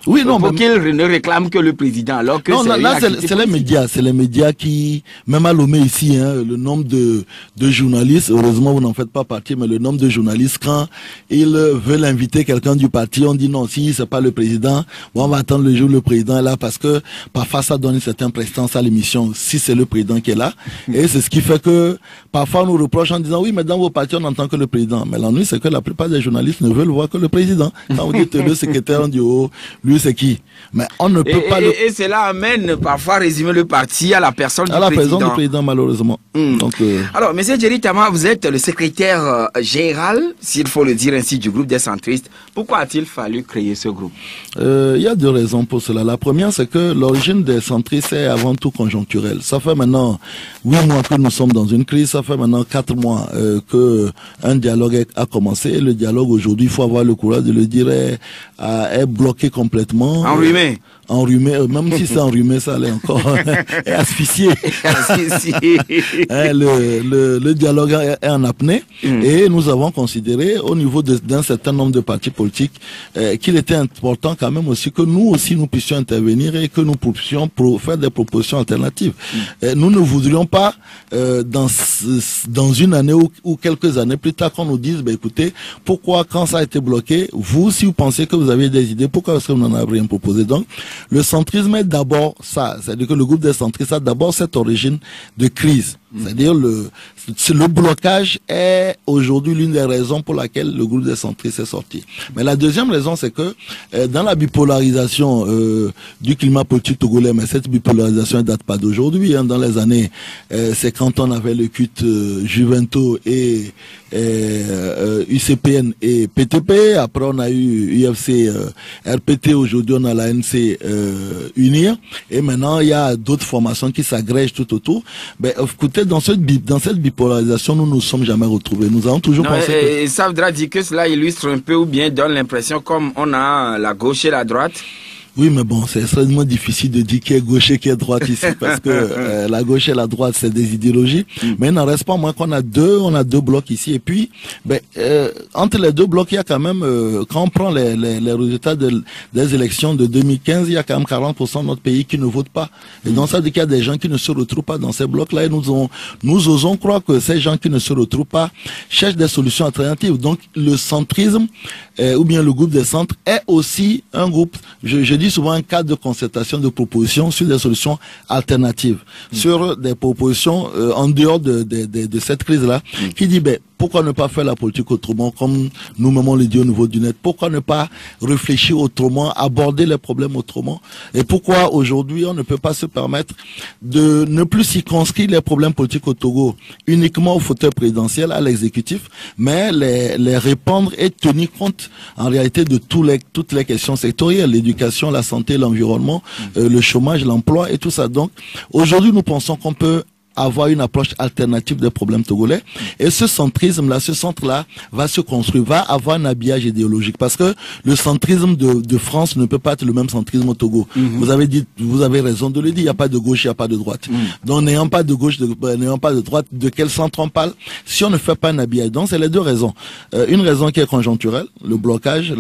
Oui, non, pour qu'ils ne réclament que le président, alors que non, là, c'est les médias qui, même à Lomé ici, hein, le nombre de journalistes, heureusement vous n'en faites pas partie, mais le nombre de journalistes, quand ils veulent inviter quelqu'un du parti, on dit non, si c'est pas le président, bon, on va attendre le jour où le président est là, parce que parfois ça donne une certaine prestance à l'émission, si c'est le président qui est là, et c'est ce qui fait que parfois on nous reproche en disant oui, mais dans vos partis on n'entend que le président, mais l'ennui c'est que la plupart des journalistes ne veulent voir que le président. Quand vous dites le secrétaire, on dit oh, lui c'est qui? Mais on ne peut pas... Et cela amène parfois à résumer le parti à la personne du président. À la personne du président, malheureusement. Donc, alors, M. Jerry Tama, vous êtes le secrétaire général, s'il faut le dire ainsi, du groupe des centristes. Pourquoi a-t-il fallu créer ce groupe? Il y a deux raisons pour cela. La première, c'est que l'origine des centristes est avant tout conjoncturelle. Ça fait maintenant 8 mois que nous sommes dans une crise. Ça fait maintenant 4 mois que un dialogue a commencé. Et le dialogue, aujourd'hui, il faut avoir le courage de le dire, est bloqué complètement. Enrhumé. Enrhumé, même si c'est enrhumé, ça allait encore asphyxié. Le dialogue est en apnée et nous avons considéré au niveau d'un certain nombre de partis politiques qu'il était important quand même aussi que nous aussi nous puissions intervenir et que nous puissions faire des propositions alternatives. Nous ne voudrions pas dans une année ou quelques années plus tard qu'on nous dise ben écoutez, pourquoi quand ça a été bloqué, vous si vous pensez que vous avez des idées, pourquoi est-ce que vous n'en avez rien proposé? Donc le centrisme est d'abord ça, c'est-à-dire que le groupe des centristes a d'abord cette origine de crise. C'est-à-dire le blocage est aujourd'hui l'une des raisons pour laquelle le groupe des centristes est sorti. Mais la deuxième raison, c'est que dans la bipolarisation du climat politique togolais, mais cette bipolarisation ne date pas d'aujourd'hui. Hein, dans les années, c'est quand on avait le CUT Juvento et UCPN et PTP. Après, on a eu UFC RPT. Aujourd'hui, on a la NC Unir. Et maintenant, il y a d'autres formations qui s'agrègent tout autour. Ben, écoutez, dans cette bipolarisation, nous ne nous sommes jamais retrouvés. Nous avons toujours pensé que... Ça voudra dire que cela illustre un peu ou bien donne l'impression comme on a la gauche et la droite. Oui, mais bon, c'est extrêmement difficile de dire qui est gauche et qui est droite ici, parce que la gauche et la droite, c'est des idéologies. Mais il n'en reste pas moins qu'on a deux blocs ici. Et puis, ben, entre les deux blocs, il y a quand même, quand on prend les résultats des élections de 2015, il y a quand même 40% de notre pays qui ne votent pas. Et donc, ça veut dire qu'il y a des gens qui ne se retrouvent pas dans ces blocs-là. Et nous osons croire que ces gens qui ne se retrouvent pas cherchent des solutions alternatives. Donc, le centrisme, ou bien le groupe des centres, est aussi un groupe, je dis souvent un cadre de concertation, de propositions sur des solutions alternatives, sur des propositions en dehors de cette crise-là, qui dit ben pourquoi ne pas faire la politique autrement, comme nous-mêmes on le dit au niveau du net, pourquoi ne pas réfléchir autrement, aborder les problèmes autrement, et pourquoi aujourd'hui on ne peut pas se permettre de ne plus circonscrire les problèmes politiques au Togo uniquement au fauteuil présidentiel, à l'exécutif, mais les répandre et tenir compte en réalité de toutes les questions sectorielles, l'éducation, la santé, l'environnement, le chômage, l'emploi et tout ça. Donc aujourd'hui nous pensons qu'on peut avoir une approche alternative des problèmes togolais. Et ce centrisme-là, ce centre-là va se construire, va avoir un habillage idéologique. Parce que le centrisme de France ne peut pas être le même centrisme au Togo. Vous avez raison de le dire, il n'y a pas de gauche, il n'y a pas de droite. Donc n'ayant pas de gauche, n'ayant pas de droite, de quel centre on parle si on ne fait pas un habillage? Donc c'est les deux raisons. Une raison qui est conjoncturelle, le blocage,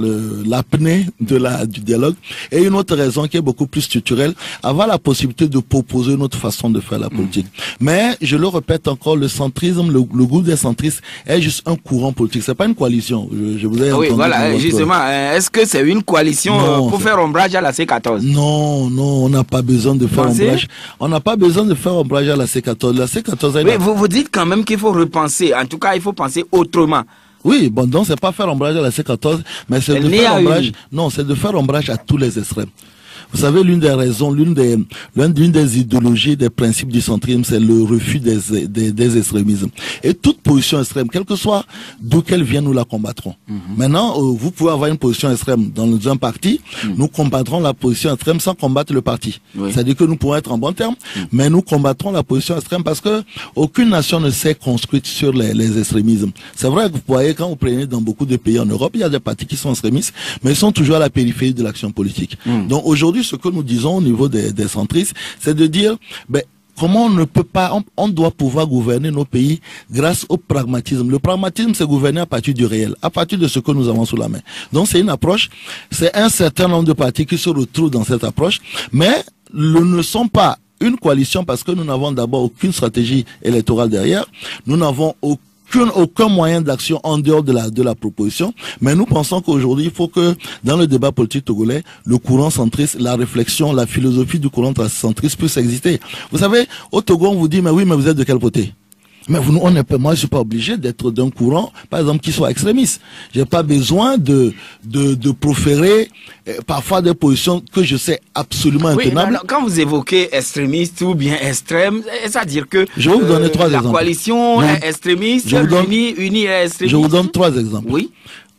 l'apnée du dialogue, et une autre raison qui est beaucoup plus structurelle, avoir la possibilité de proposer une autre façon de faire la politique. Mais, je le répète encore, le centrisme, le groupe des centristes est juste un courant politique. C'est pas une coalition. Je vous ai entendu. Oui, voilà, justement. Est-ce que c'est une coalition pour faire ombrage à la C14? Non, on n'a pas besoin de faire ombrage. On n'a pas besoin de faire ombrage à la C14. La C14 oui, vous dites quand même qu'il faut repenser. En tout cas, il faut penser autrement. Oui, bon, donc c'est pas faire ombrage à la C14, mais c'est de faire ombrage. Non, c'est de faire ombrage à tous les extrêmes. Vous savez, l'une des raisons, l'une des idéologies, des principes du centrisme, c'est le refus des extrémismes. Et toute position extrême, quelle que soit d'où qu'elle vienne, nous la combattrons. Maintenant, vous pouvez avoir une position extrême dans un parti, nous combattrons la position extrême sans combattre le parti. C'est-à-dire que nous pourrons être en bon terme, mais nous combattrons la position extrême parce que aucune nation ne s'est construite sur les extrémismes. C'est vrai que vous voyez, quand vous prenez dans beaucoup de pays en Europe, il y a des partis qui sont extrémistes, mais ils sont toujours à la périphérie de l'action politique. Donc aujourd'hui, ce que nous disons au niveau des centristes, c'est de dire, ben, comment on ne peut pas, on doit pouvoir gouverner nos pays grâce au pragmatisme. Le pragmatisme, c'est gouverner à partir du réel, à partir de ce que nous avons sous la main. Donc c'est une approche, c'est un certain nombre de partis qui se retrouvent dans cette approche, mais ne sont pas une coalition parce que nous n'avons d'abord aucune stratégie électorale derrière, nous n'avons aucun moyen d'action en dehors de la proposition, mais nous pensons qu'aujourd'hui, il faut que dans le débat politique togolais, le courant centriste, la réflexion, la philosophie du courant centriste puisse exister. Vous savez, au Togo, on vous dit, mais oui, mais vous êtes de quel côté? Mais moi, je suis pas obligé d'être d'un courant, par exemple, qui soit extrémiste. J'ai pas besoin de proférer parfois des positions que je sais absolument intenables. Alors, quand vous évoquez extrémiste ou bien extrême, c'est-à-dire que je vais vous donner trois exemples. La coalition est extrémiste, l'UNI est extrémiste. Je vous donne trois exemples. Oui.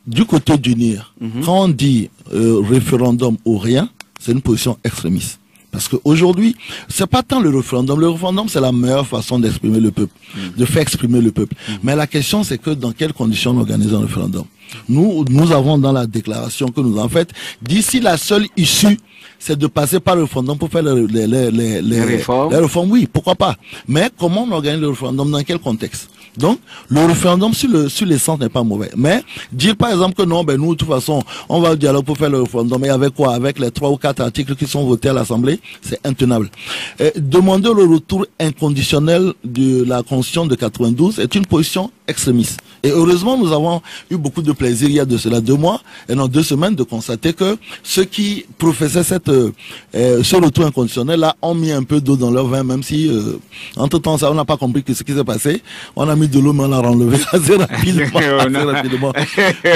Du côté d'UNIR, quand on dit référendum ou rien, c'est une position extrémiste. Parce qu'aujourd'hui, c'est pas tant le référendum. Le référendum, c'est la meilleure façon d'exprimer le peuple, de faire exprimer le peuple. Mais la question, c'est que dans quelles conditions on organise un référendum? Nous avons dans la déclaration que nous avons faite, d'ici la seule issue, c'est de passer par le référendum pour faire les réformes. Oui, pourquoi pas. Mais comment on organise le référendum? Dans quel contexte? Donc, le référendum sur l'essence n'est pas mauvais. Mais, dire par exemple que non, nous, de toute façon, on va au dialogue pour faire le référendum. Et avec quoi? Avec les 3 ou 4 articles qui sont votés à l'Assemblée, c'est intenable. Demander le retour inconditionnel de la Constitution de 92 est une position extrémiste. Et heureusement, nous avons eu beaucoup de plaisir il y a de cela 2 mois, et non 2 semaines, de constater que ceux qui professaient ce retour inconditionnel-là ont mis un peu d'eau dans leur vin, même si, entre-temps, on n'a pas compris ce qui s'est passé. On a mis de l'eau, mais on l'a enlevé assez rapidement.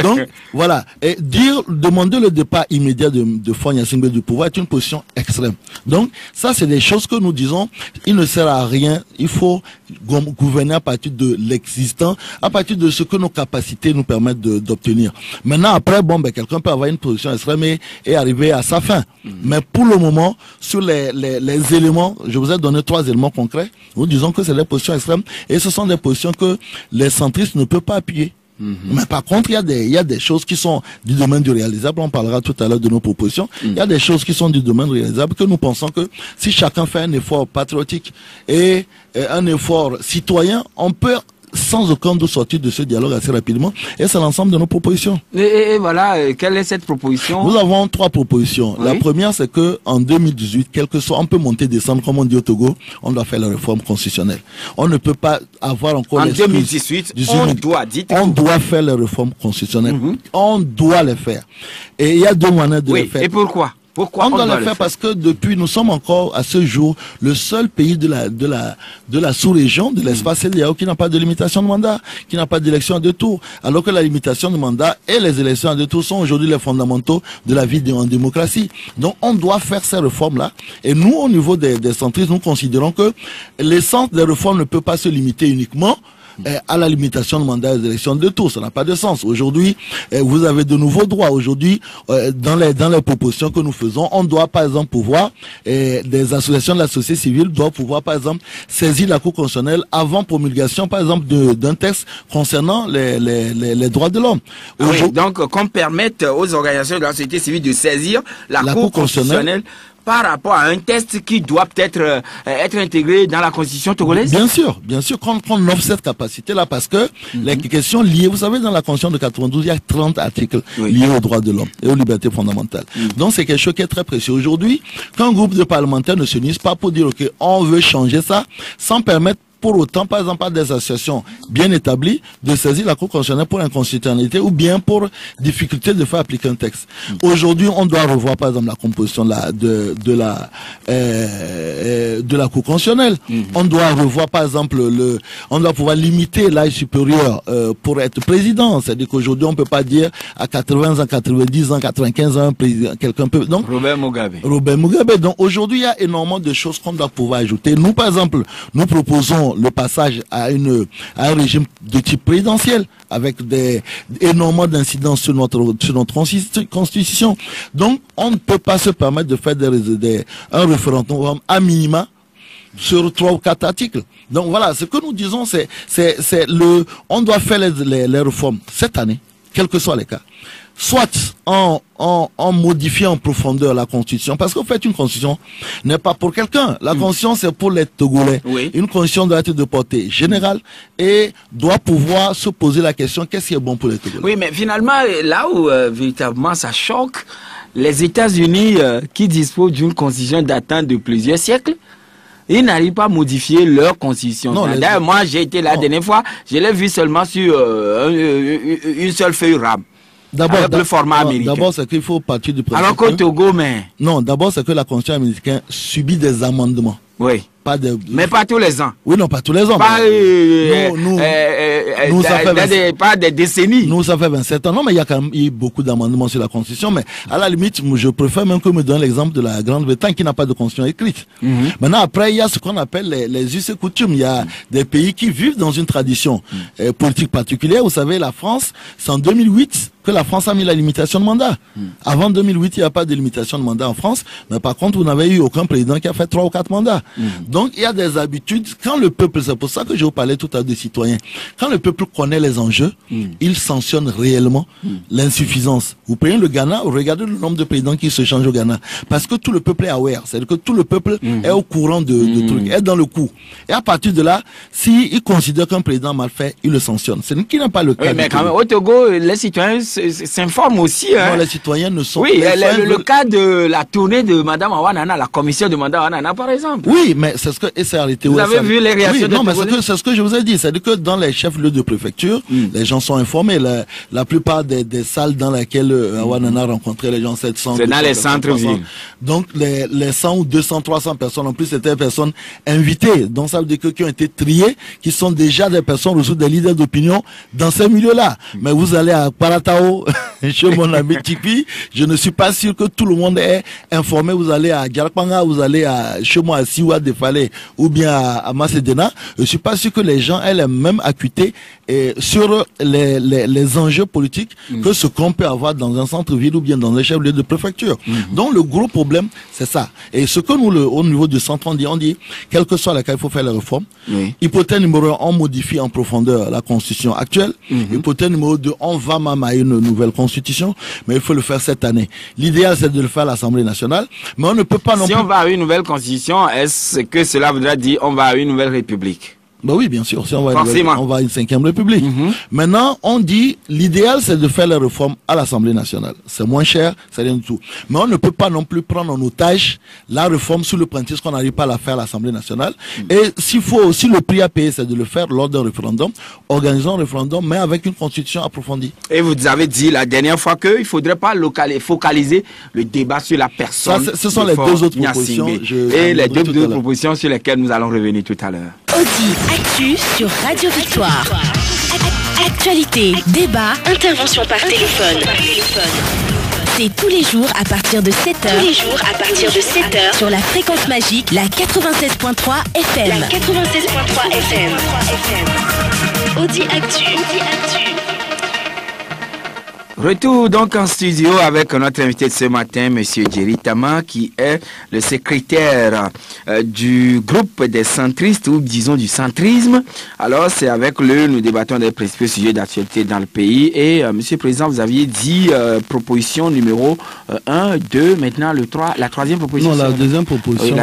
Donc, voilà. Et demander le départ immédiat de Faure Gnassingbé du pouvoir est une position extrême. Donc, ça, c'est des choses que nous disons, il ne sert à rien. Il faut gouverner à partir de l'existant, à partir de ce que nos capacités nous permettent d'obtenir. Maintenant, après, quelqu'un peut avoir une position extrême et arriver à sa fin. Mais pour le moment, sur les éléments, je vous ai donné 3 éléments concrets. Nous disons que c'est des positions extrêmes et ce sont des positions que les centristes ne peuvent pas appuyer. Mais par contre, il y a des choses qui sont du domaine du réalisable. On parlera tout à l'heure de nos propositions. Il y a des choses qui sont du domaine réalisable que nous pensons que si chacun fait un effort patriotique et un effort citoyen, on peut sans aucun doute sortir de ce dialogue assez rapidement, et c'est l'ensemble de nos propositions. Et voilà, quelle est cette proposition? Nous avons 3 propositions. Oui. La première, c'est que en 2018, quel que soit, on peut monter, descendre, comme on dit au Togo, on doit faire la réforme constitutionnelle. On ne peut pas avoir encore... En 2018, on doit faire les réformes constitutionnelles. On doit les faire. Et il y a 2 manières de les faire. Et pourquoi? Pourquoi on doit le faire? Parce que depuis, nous sommes encore à ce jour le seul pays de la sous-région, de l'espace CEDEAO qui n'a pas de limitation de mandat, qui n'a pas d'élection à 2 tours. Alors que la limitation de mandat et les élections à 2 tours sont aujourd'hui les fondamentaux de la vie en démocratie. Donc on doit faire ces réformes-là. Et nous, au niveau des centristes, nous considérons que l'essence des réformes ne peut pas se limiter uniquement à la limitation de mandat des élections de tours. Ça n'a pas de sens. Aujourd'hui, vous avez de nouveaux droits. Aujourd'hui, dans les propositions que nous faisons, on doit par exemple pouvoir, des associations de la société civile doivent pouvoir par exemple saisir la Cour constitutionnelle avant promulgation par exemple d'un texte concernant les droits de l'homme. Donc qu'on permette aux organisations de la société civile de saisir la Cour constitutionnelle par rapport à un texte qui doit peut-être être intégré dans la constitution togolaise? Bien sûr, qu'on offre cette capacité-là parce que les questions liées, vous savez, dans la constitution de 92, il y a 30 articles liés aux droits de l'homme et aux libertés fondamentales. Donc c'est quelque chose qui est très précieux. Aujourd'hui, quand un groupe de parlementaires ne s'unissent pas pour dire, OK, on veut changer ça, sans permettre pour autant, par exemple, par des associations bien établies, de saisir la Cour constitutionnelle pour inconstitutionnalité ou bien pour difficulté de faire appliquer un texte. Aujourd'hui, on doit revoir, par exemple, la composition de la Cour constitutionnelle. On doit revoir, par exemple, on doit pouvoir limiter l'âge supérieur pour être président. C'est-à-dire qu'aujourd'hui, on peut pas dire à 80 ans, 90 ans, 95 ans, quelqu'un peut... Donc, Robert Mugabe. Donc, aujourd'hui, il y a énormément de choses qu'on doit pouvoir ajouter. Nous, par exemple, nous proposons le passage à un régime de type présidentiel avec énormément d'incidences sur notre constitution. Donc, on ne peut pas se permettre de faire un référendum à minima sur 3 ou 4 articles. Donc voilà, ce que nous disons, on doit faire les réformes cette année, quels que soient les cas. soit en modifiant en profondeur la Constitution, parce qu'en fait, une Constitution n'est pas pour quelqu'un. La Constitution, c'est pour les Togolais. Oui. Une Constitution doit être de portée générale et doit pouvoir se poser la question, qu'est-ce qui est bon pour les Togolais? Oui, mais finalement, là où véritablement ça choque, les États-Unis qui disposent d'une Constitution datant de plusieurs siècles, ils n'arrivent pas à modifier leur constitution. D'ailleurs, moi, j'ai été la dernière fois, je l'ai vu seulement sur une seule feuille rame. D'abord, le format américain. D'abord, c'est qu'il faut partir du principe. Alors qu'au Togo, mais... Non, d'abord, c'est que la Constitution américaine subit des amendements. Oui. Mais pas tous les ans. Oui, non, pas tous les ans. Pas, nous, ça fait pas des décennies. Nous, ça fait 27 ans. Non, mais il y a quand même eu beaucoup d'amendements sur la Constitution. Mais à la limite, je préfère même que me donne l'exemple de la Grande-Bretagne qui n'a pas de Constitution écrite. Maintenant, après, il y a ce qu'on appelle les us et coutumes. Il y a des pays qui vivent dans une tradition politique particulière. Vous savez, la France, c'est en 2008 que la France a mis la limitation de mandat. Avant 2008, il n'y a pas de limitation de mandat en France. Mais par contre, vous n'avez eu aucun président qui a fait 3 ou 4 mandats. Donc, il y a des habitudes. Quand le peuple, c'est pour ça que je vous parlais tout à l'heure des citoyens, quand le peuple connaît les enjeux, il sanctionne réellement l'insuffisance. Vous prenez le Ghana, regardez le nombre de présidents qui se changent au Ghana. Parce que tout le peuple est aware. C'est-à-dire que tout le peuple est au courant de trucs, est dans le coup. Et à partir de là, s'il considère qu'un président mal fait, il le sanctionne. Ce qui n'est pas le cas. Oui, mais quand même, au Togo, les citoyens s'informent aussi. Non, les citoyens ne sont pas... Oui, le cas de la tournée de Mme Awanana, la commission de Mme Awanana, par exemple. Oui, mais c'est ce que... Et c'est arrêté. Vous avez vu les réactions de non, mais c'est ce que je vous ai dit. C'est-à-dire que dans les chefs-lieux de préfecture, les gens sont informés. La plupart des salles dans lesquelles Awanana rencontrait les gens, 700... C'est dans les centres-villes. Donc, les 100 ou 200, 300 personnes, en plus, c'était des personnes invitées. Donc, ça veut dire que qui ont été triées, qui sont déjà des personnes ressources, des leaders d'opinion dans ces milieux-là. Mais vous allez à Paratao, chez mon ami Tipi, je ne suis pas sûr que tout le monde est informé. Vous allez à Djarakpanga, vous allez chez moi à Siwa de Falais ou bien à Macédéna. Je suis pas sûr que les gens aient la même acuité sur les enjeux politiques que ce qu'on peut avoir dans un centre-ville ou bien dans un chef-lieu de préfecture. Donc le gros problème, c'est ça. Et ce que nous, au niveau du centre, on dit, quel que soit le cas, il faut faire les réformes. Hypothèse numéro 1, on modifie en profondeur la constitution actuelle. Hypothèse numéro 2, on va mamailler une nouvelle constitution, mais il faut le faire cette année. L'idéal, c'est de le faire à l'Assemblée nationale, mais on ne peut pas non plus... Si on va à une nouvelle constitution, est-ce que cela voudra dire on va à une nouvelle république? Ben oui, bien sûr. Si on va à une 5e République. Maintenant, on dit, l'idéal, c'est de faire les réformes à l'Assemblée nationale. C'est moins cher, c'est rien du tout. Mais on ne peut pas non plus prendre en otage la réforme sous le prétexte qu'on n'arrive pas à la faire à l'Assemblée nationale. Et si le prix à payer, c'est de le faire lors d'un référendum, organisons un référendum, mais avec une constitution approfondie. Et vous avez dit la dernière fois qu'il ne faudrait pas focaliser le débat sur la personne. Ça, ce sont les deux autres propositions. Et les deux autres propositions sur lesquelles nous allons revenir tout à l'heure. Audi Actu sur Radio Victoire. Actualité, débat, intervention par téléphone. C'est tous les jours à partir de 7h. Sur la fréquence magique, la 96.3 FM. Audi Actu. Retour donc en studio avec notre invité de ce matin, Monsieur Jerry Tama, qui est le secrétaire du groupe des centristes, ou disons du centrisme. Alors c'est avec lui, nous débattons des principaux sujets d'actualité dans le pays. Et Monsieur le Président, vous aviez dit proposition numéro 1, 2, maintenant le 3, la troisième proposition. Non, la deuxième proposition,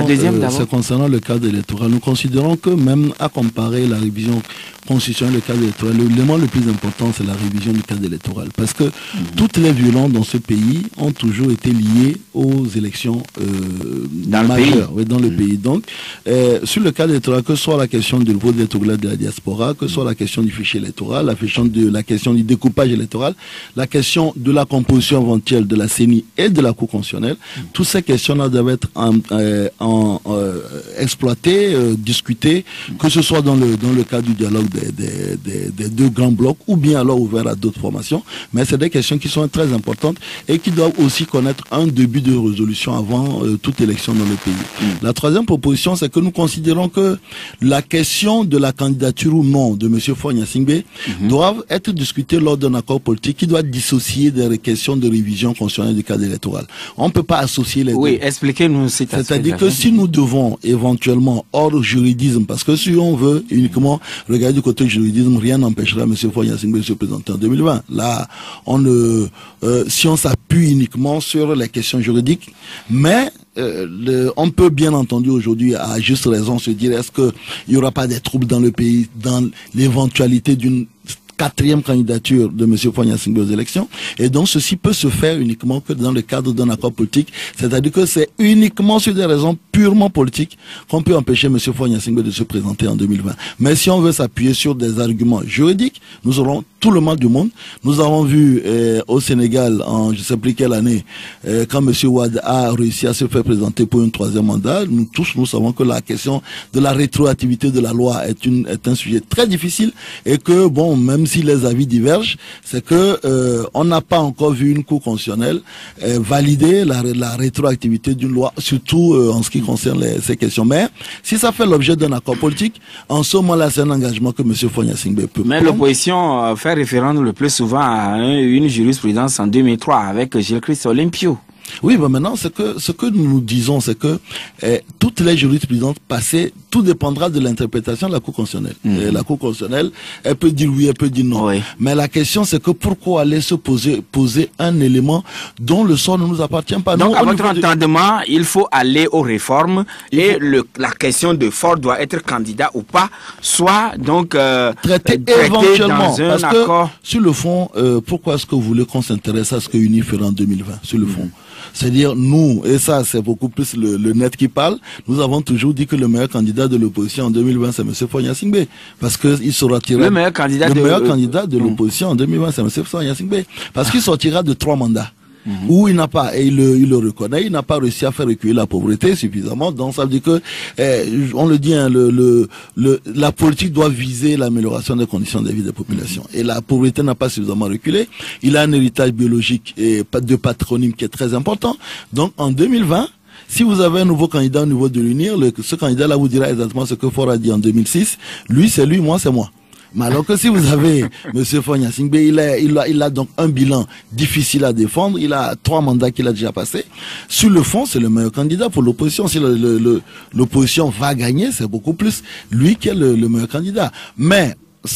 c'est concernant le cadre électoral. Nous considérons que même à comparer la révision constitutionnelle, le cadre électoral, l'élément le plus important, c'est la révision du cadre électoral. Parce que toutes les violences dans ce pays ont toujours été liées aux élections majeures dans le pays. Donc, sur le cadre électoral, que ce soit la question du vote des Togolais de la diaspora, que ce soit la question du fichier électoral, la question du découpage électoral, la question de la composition éventuelle de la CENI et de la Cour constitutionnelle, toutes ces questions-là doivent être exploitées, discutées, que ce soit dans le cadre du dialogue des deux grands blocs ou bien alors ouvert à d'autres formations. Mais c'est des questions qui sont très importantes et qui doivent aussi connaître un début de résolution avant toute élection dans le pays. La troisième proposition, c'est que nous considérons que la question de la candidature ou non de M. Fonya Singbe doivent être discutées lors d'un accord politique qui doit dissocier des questions de révision constitutionnelle du cadre électoral. On ne peut pas associer les deux. Oui, expliquez-nous cet aspect. C'est-à-dire que si nous devons éventuellement, hors juridisme, parce que si on veut uniquement regarder du côté juridisme, rien n'empêchera M. Fonya Singbe de se présenter en 2020. Là, on si on s'appuie uniquement sur les questions juridiques, mais on peut bien entendu aujourd'hui à juste raison se dire est-ce qu'il n'y aura pas des troubles dans le pays dans l'éventualité d'une 4e candidature de M. Fagne Singbe aux élections. Et donc, ceci peut se faire uniquement que dans le cadre d'un accord politique. C'est-à-dire que c'est uniquement sur des raisons purement politiques qu'on peut empêcher M. Fagne Singbe de se présenter en 2020. Mais si on veut s'appuyer sur des arguments juridiques, nous aurons tout le mal du monde. Nous avons vu au Sénégal, en je ne sais plus quelle année, quand M. Wade a réussi à se faire présenter pour un 3e mandat, nous savons que la question de la rétroactivité de la loi est un sujet très difficile et que, bon, même si les avis divergent, c'est que on n'a pas encore vu une cour constitutionnelle valider la rétroactivité d'une loi, surtout en ce qui concerne ces questions. Mais si ça fait l'objet d'un accord politique, en ce moment-là, c'est un engagement que M. Fagne Singbe peut prendre. Mais l'opposition fait référence le plus souvent à une jurisprudence en 2003 avec Gilles-Christ Olympio. Oui, mais maintenant, ce que nous disons, c'est que toutes les jurisprudences passées, tout dépendra de l'interprétation de la Cour constitutionnelle. Et la Cour constitutionnelle, elle peut dire oui, elle peut dire non. Oui. Mais la question, c'est que pourquoi aller se poser un élément dont le sort ne nous appartient pas. Donc, à votre entendement, il faut aller aux réformes et la question de Ford doit être candidat ou pas, soit donc traité éventuellement. Dans un accord. Que, sur le fond, pourquoi est-ce que vous voulez qu'on s'intéresse à ce que UNI fera en 2020, sur le fond? C'est-à-dire, nous, et ça c'est beaucoup plus le net qui parle, nous avons toujours dit que le meilleur candidat de l'opposition en 2020 c'est M. Fagne Singbe. Parce qu'il sera tiré... Le meilleur candidat de l'opposition en 2020 c'est M. Fagne Singbe. Parce qu'il sortira de 3 mandats. Où il n'a pas, et il le reconnaît, il n'a pas réussi à faire reculer la pauvreté suffisamment. Donc ça veut dire que, on le dit, hein, la politique doit viser l'amélioration des conditions de vie des populations. Et la pauvreté n'a pas suffisamment reculé. Il a un héritage biologique et de patronyme qui est très important. Donc en 2020, si vous avez un nouveau candidat au niveau de l'UNIR, ce candidat-là vous dira exactement ce que Faure a dit en 2006. Lui, c'est lui, moi, c'est moi. Mais alors que si vous avez M. Fagne Singbe, il a donc un bilan difficile à défendre, il a 3 mandats qu'il a déjà passés. Sur le fond, c'est le meilleur candidat pour l'opposition. Si l'opposition va gagner, c'est beaucoup plus lui qui est le meilleur candidat. Mais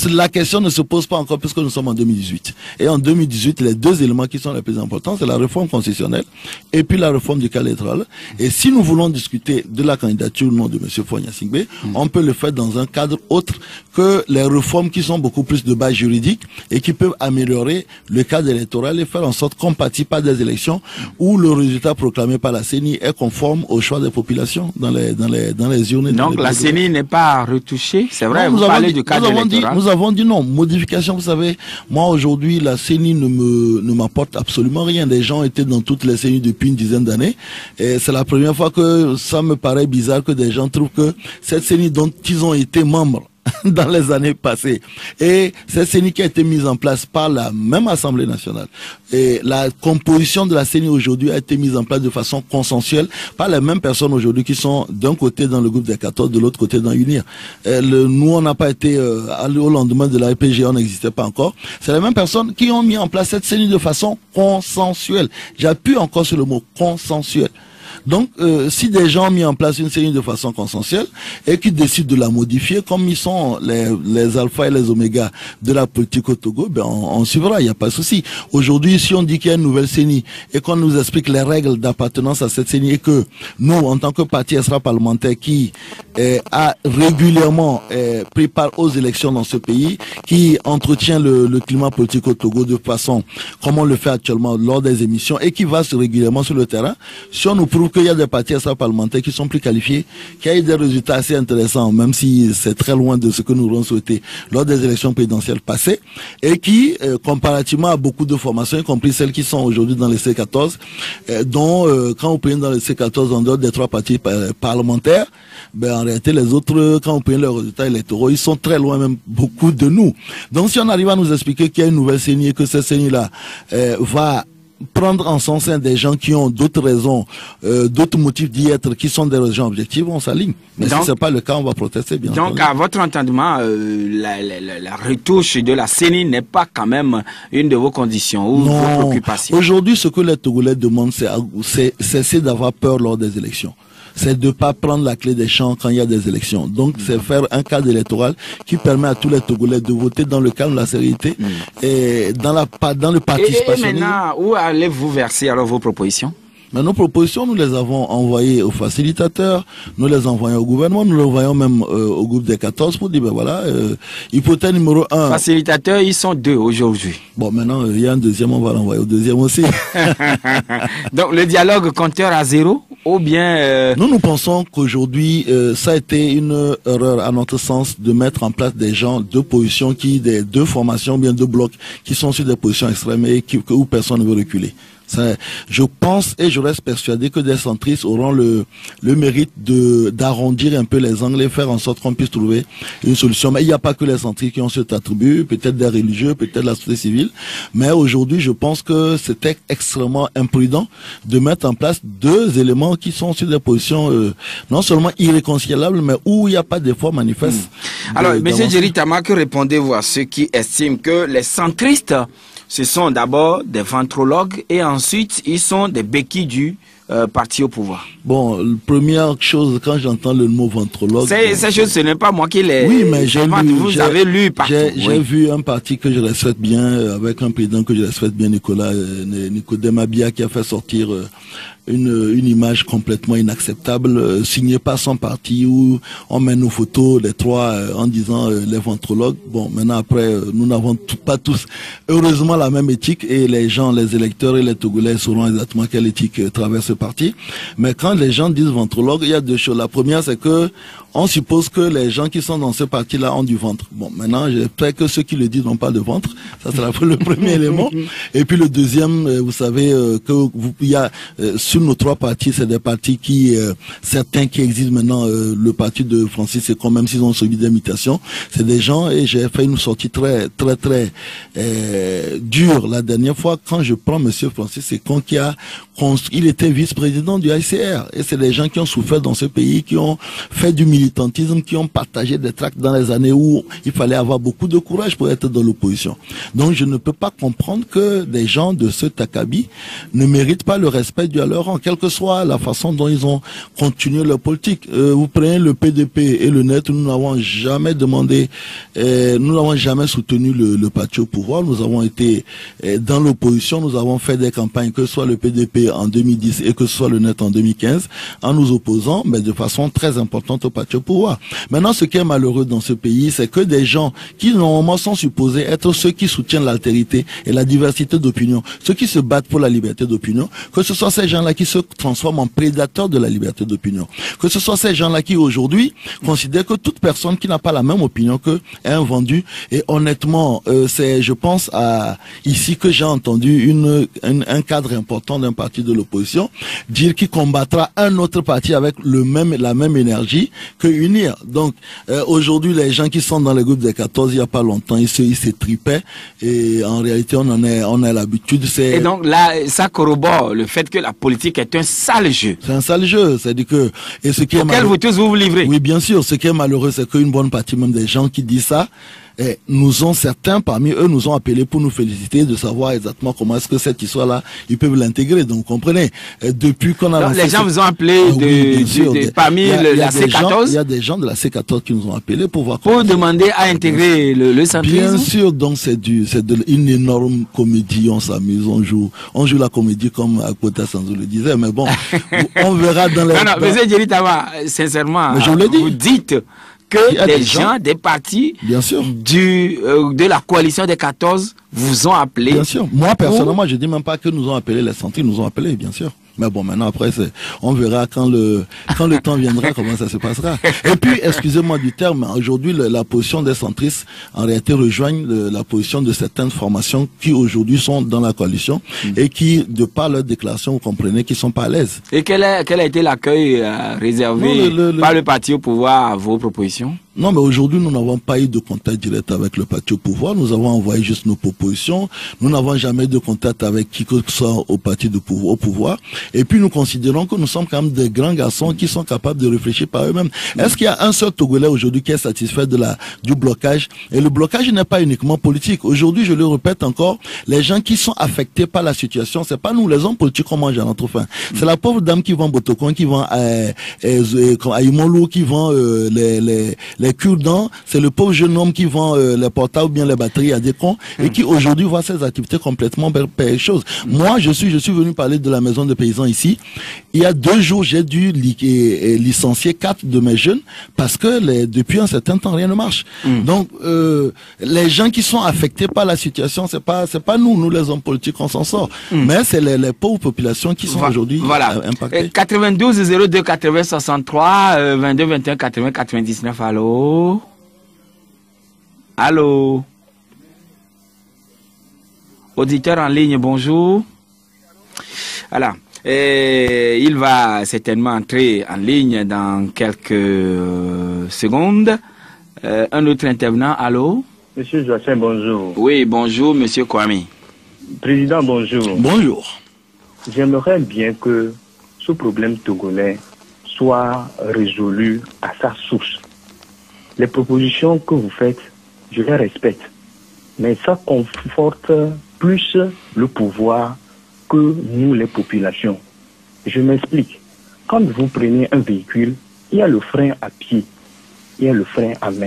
la question ne se pose pas encore puisque nous sommes en 2018. Et en 2018, les 2 éléments qui sont les plus importants, c'est la réforme constitutionnelle et puis la réforme du cadre électoral. Et si nous voulons discuter de la candidature ou non de M. Fagne Singbe, on peut le faire dans un cadre autre que les réformes qui sont beaucoup plus de base juridique et qui peuvent améliorer le cadre électoral et faire en sorte qu'on participe à des élections où le résultat proclamé par la CENI est conforme au choix des populations dans les urnes. Donc la CENI n'est pas retouchée, c'est vrai, vous parlez du cadre électoral. Nous avons dit non, modification, vous savez, moi aujourd'hui la CENI ne m'apporte absolument rien. Des gens étaient dans toutes les CENI depuis une dizaine d'années et c'est la première fois que ça me paraît bizarre que des gens trouvent que cette CENI dont ils ont été membres dans les années passées. Et cette CENI qui a été mise en place par la même Assemblée nationale. Et la composition de la CENI aujourd'hui a été mise en place de façon consensuelle par les mêmes personnes aujourd'hui qui sont d'un côté dans le groupe des 14, de l'autre côté dans UNIR. Nous, on n'a pas été au lendemain de la RPG, on n'existait pas encore. C'est les mêmes personnes qui ont mis en place cette CENI de façon consensuelle. J'appuie encore sur le mot consensuel. Donc, si des gens ont mis en place une CENI de façon consensuelle et qui décident de la modifier, comme ils sont les alphas et les omégas de la politique au Togo, ben on suivra, il n'y a pas de souci. Aujourd'hui, si on dit qu'il y a une nouvelle CENI et qu'on nous explique les règles d'appartenance à cette CENI et que nous, en tant que parti extra-parlementaire qui a régulièrement pris part aux élections dans ce pays, qui entretient le climat politique au Togo de façon comme on le fait actuellement lors des émissions et qui va régulièrement sur le terrain, si on nous prouve qu'il y a des partis extra-parlementaires qui sont plus qualifiés, qui a eu des résultats assez intéressants, même si c'est très loin de ce que nous aurions souhaité lors des élections présidentielles passées, et qui, comparativement à beaucoup de formations, y compris celles qui sont aujourd'hui dans les C14, dont, quand vous prenez dans les C14, en dehors des 3 partis parlementaires, ben, en réalité, les autres, quand vous prenez leurs résultats électoraux, ils sont très loin, même beaucoup de nous. Donc, si on arrive à nous expliquer qu'il y a une nouvelle CENI et que cette CENI-là va prendre en son sein des gens qui ont d'autres raisons, d'autres motifs d'y être, qui sont des raisons objectives, on s'aligne. Mais donc, si ce n'est pas le cas, on va protester, bien donc, à votre entendement, la retouche de la CENI n'est pas quand même une de vos conditions ou vos préoccupations? Aujourd'hui, ce que les Togolais demandent, c'est cesser d'avoir peur lors des élections. c'est de pas prendre la clé des champs quand il y a des élections. Donc, c'est faire un cadre électoral qui permet à tous les Togolais de voter dans le calme, la sérénité et dans le participationnisme. Et maintenant, où allez-vous verser alors vos propositions? Mais nos propositions, nous les avons envoyées aux facilitateurs, nous les envoyons au gouvernement, nous les envoyons même au groupe des 14 pour dire, ben voilà, hypothèse numéro 1. Facilitateurs, ils sont 2 aujourd'hui. Bon, maintenant, il y a un deuxième, on va l'envoyer au deuxième aussi. Donc, le dialogue compteur à 0 ou bien... Nous pensons qu'aujourd'hui, ça a été une erreur à notre sens de mettre en place des gens de positions des 2 formations, bien 2 blocs qui sont sur des positions extrêmes et où personne ne veut reculer. Je pense et je reste persuadé que des centristes auront le mérite d'arrondir un peu les angles et faire en sorte qu'on puisse trouver une solution. Mais il n'y a pas que les centristes qui ont cet attribut, peut-être des religieux, peut-être la société civile. Mais aujourd'hui, je pense que c'était extrêmement imprudent de mettre en place 2 éléments qui sont sur des positions non seulement irréconciliables, mais où il n'y a pas d'effort manifeste. Alors, M. Jerry Tama, que répondez-vous à ceux qui estiment que les centristes, ce sont d'abord des ventrologues et ensuite ils sont des béquilles du parti au pouvoir? Bon, première chose, quand j'entends le mot ventrologue... Ces choses, ce n'est pas moi qui les... Oui, mais vous avez lu partout. J'ai vu un parti que je respecte bien, avec un président que je respecte bien, Nicodème Abia, qui a fait sortir une image complètement inacceptable, signée par son parti, où on met nos photos, les 3, en disant les ventrologues. Bon, maintenant après, nous n'avons pas tous, heureusement, la même éthique, et les gens, les électeurs et les Togolais sauront exactement quelle éthique traverse ce parti. Mais quand les gens disent ventrologue, il y a 2 choses. La première, c'est que on suppose que les gens qui sont dans ce parti-là ont du ventre. Bon, maintenant, j'espère que ceux qui le disent n'ont pas de ventre. Ça sera le premier élément. Et puis le deuxième, vous savez il y a sur nos 3 partis, c'est des partis qui, certains qui existent maintenant, le parti de Francis, c'est quand même s'ils ont subi des mutations, c'est des gens, et j'ai fait une sortie très dure la dernière fois. Quand je prends Monsieur Francis, c'est il était vice-président du ICR, et c'est des gens qui ont souffert dans ce pays, qui ont fait du militantisme, qui ont partagé des tracts dans les années où il fallait avoir beaucoup de courage pour être dans l'opposition. Donc je ne peux pas comprendre que des gens de ce acabit ne méritent pas le respect dû à leur rang, quelle que soit la façon dont ils ont continué leur politique. Vous prenez le PDP et le NET, nous n'avons jamais demandé, nous n'avons jamais soutenu le parti au pouvoir, nous avons été dans l'opposition, nous avons fait des campagnes, que ce soit le PDP en 2010 et que ce soit le NET en 2015, en nous opposant, mais de façon très importante au parti au pouvoir. Maintenant, ce qui est malheureux dans ce pays, c'est que des gens qui normalement sont supposés être ceux qui soutiennent l'altérité et la diversité d'opinion, ceux qui se battent pour la liberté d'opinion, que ce soit ces gens-là qui se transforment en prédateurs de la liberté d'opinion, que ce soit ces gens-là qui aujourd'hui considèrent que toute personne qui n'a pas la même opinion qu'eux est un vendu. Et honnêtement, c'est, je pense, ici que j'ai entendu un cadre important d'un parti de l'opposition dire qu'il combattra un autre parti avec la même énergie que unir. Donc aujourd'hui, les gens qui sont dans le groupe des 14, il n'y a pas longtemps, ils se tripaient, et en réalité on a l'habitude. Et donc là, ça corrobore le fait que la politique est un sale jeu. C'est un sale jeu, c'est-à-dire que, et ce qui est malheureux, vous tous vous livrez. Oui, bien sûr, ce qui est malheureux, c'est qu'une bonne partie même des gens qui disent ça, certains parmi eux nous ont appelés pour nous féliciter de savoir exactement comment est-ce que cette histoire-là, ils peuvent l'intégrer. Donc, vous comprenez, depuis qu'on a lancé... Les gens vous ont appelé parmi la C14? Il y a des gens de la C14 qui nous ont appelés pour voir... Pour demander à intégrer le centrisme? Bien sûr, donc c'est une énorme comédie, on s'amuse, on joue la comédie comme Akpota Sanzo le disait, mais bon, on verra dans les... Non, M. Jerry Tama, sincèrement, vous dites que des gens, des partis de la coalition des 14 vous ont appelé. Bien sûr. Moi, personnellement, je dis même pas que nous ont appelé, les centristes nous ont appelé, bien sûr. Mais bon, maintenant, après, on verra quand le temps viendra, comment ça se passera. Et puis, excusez-moi du terme, aujourd'hui, la position des centristes, en réalité, rejoignent la position de certaines formations qui, aujourd'hui, sont dans la coalition et qui, de par leur déclaration, vous comprenez qu'ils sont pas à l'aise. Et quel a été l'accueil réservé par le parti au pouvoir à vos propositions? Non, mais aujourd'hui, nous n'avons pas eu de contact direct avec le parti au pouvoir. Nous avons envoyé juste nos propositions. Nous n'avons jamais eu de contact avec qui que ce soit au parti au pouvoir. Et puis, nous considérons que nous sommes quand même des grands garçons qui sont capables de réfléchir par eux-mêmes. Est-ce qu'il y a un seul Togolais aujourd'hui qui est satisfait du blocage? Et le blocage n'est pas uniquement politique. Aujourd'hui, je le répète encore, les gens qui sont affectés par la situation, c'est pas nous, les hommes politiques, qu'on mange à notre faim. C'est la pauvre dame qui vend Botokon, qui vend à Imolou, qui vend les cure-dents, c'est le pauvre jeune homme qui vend les portables ou bien les batteries à des cons et qui aujourd'hui voit ses activités complètement choses. Moi, je suis venu parler de la maison des paysans ici. Il y a 2 jours, j'ai dû licencier 4 de mes jeunes parce que depuis un certain temps, rien ne marche. Donc, les gens qui sont affectés par la situation, c'est pas nous les hommes politiques, on s'en sort. Mais c'est les pauvres populations qui sont aujourd'hui impactées. 92 02 80 63 22 21 80 99. Allô? Auditeur en ligne, bonjour. Voilà. Il va certainement entrer en ligne dans quelques secondes. Un autre intervenant, allô? Monsieur Joachim, bonjour. Oui, bonjour, monsieur Kwame. Président, bonjour. Bonjour. J'aimerais bien que ce problème togolais soit résolu à sa source. Les propositions que vous faites, je les respecte. Mais ça conforte plus le pouvoir que nous, les populations. Je m'explique. Quand vous prenez un véhicule, il y a le frein à pied, il y a le frein à main.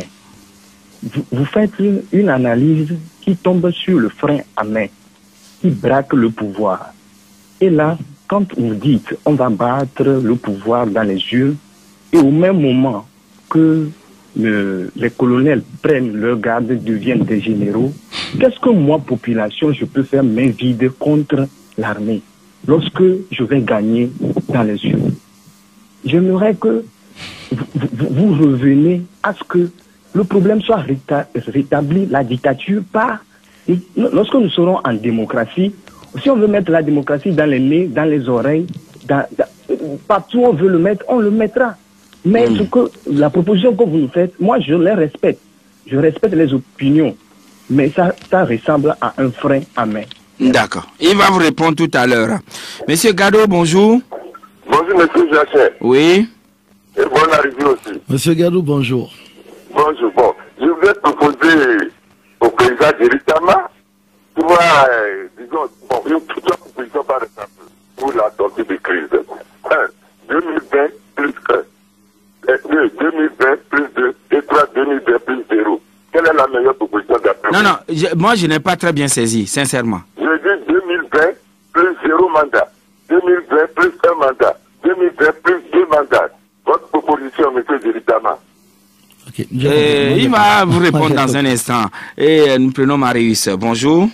Vous faites une analyse qui tombe sur le frein à main, qui braque le pouvoir. Et là, quand vous dites on va battre le pouvoir dans les yeux, et au même moment que les colonels prennent leur garde, deviennent des généraux, qu'est-ce que moi, population, je peux faire main vide contre l'armée lorsque je vais gagner dans les yeux? J'aimerais que vous reveniez à ce que le problème soit rétabli, la dictature part. Et lorsque nous serons en démocratie, si on veut mettre la démocratie dans les nez, dans les oreilles, partout où on veut le mettre, on le mettra. Mais la proposition que vous nous faites, moi je les respecte. Je respecte les opinions. Mais ça ressemble à un frein à main. D'accord. Il va vous répondre tout à l'heure. Monsieur Gado, bonjour. Bonjour, monsieur Jachet. Oui. Et bonne arrivée aussi. Monsieur Gado, bonjour. Bonjour. Bon, je voulais proposer au président Djeritama, disons, une toute proposition par exemple, pour la sortie de crise. 2020 plus 1. 2020 plus 2 et 3 2020 plus 0. Quelle est la meilleure proposition d'après vous? Non, moi je n'ai pas très bien saisi, sincèrement. Je dis 2020 plus 0 mandat, 2020 plus 1 mandat, 2020 plus 2 mandats. Votre proposition, monsieur Djeritama. Okay. Il va vous répondre dans un instant. Et nous prenons Marius. Bonjour.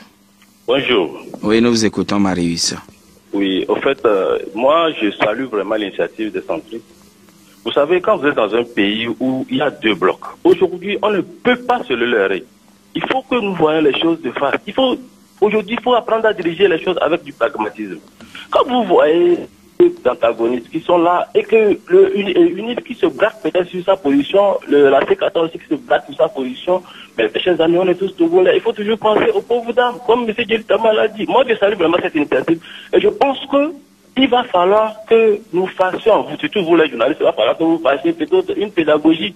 Bonjour. Oui, nous vous écoutons, Marius. Oui, au fait, moi je salue vraiment l'initiative des centristes. Vous savez, quand vous êtes dans un pays où il y a 2 blocs, aujourd'hui, on ne peut pas se le leurrer. Il faut que nous voyions les choses de face. Aujourd'hui, il faut apprendre à diriger les choses avec du pragmatisme. Quand vous voyez des antagonistes qui sont là et que l'UNIF qui se braque peut-être sur sa position, la C14 qui se braque sur sa position, mais mes chers amis, on est tous Togolais. Il faut toujours penser aux pauvres dames, comme M. Djeritama l'a dit. Moi, je salue vraiment cette initiative. Et je pense que il va falloir que nous fassions, surtout vous les journalistes, il va falloir que vous fassiez peut-être une pédagogie.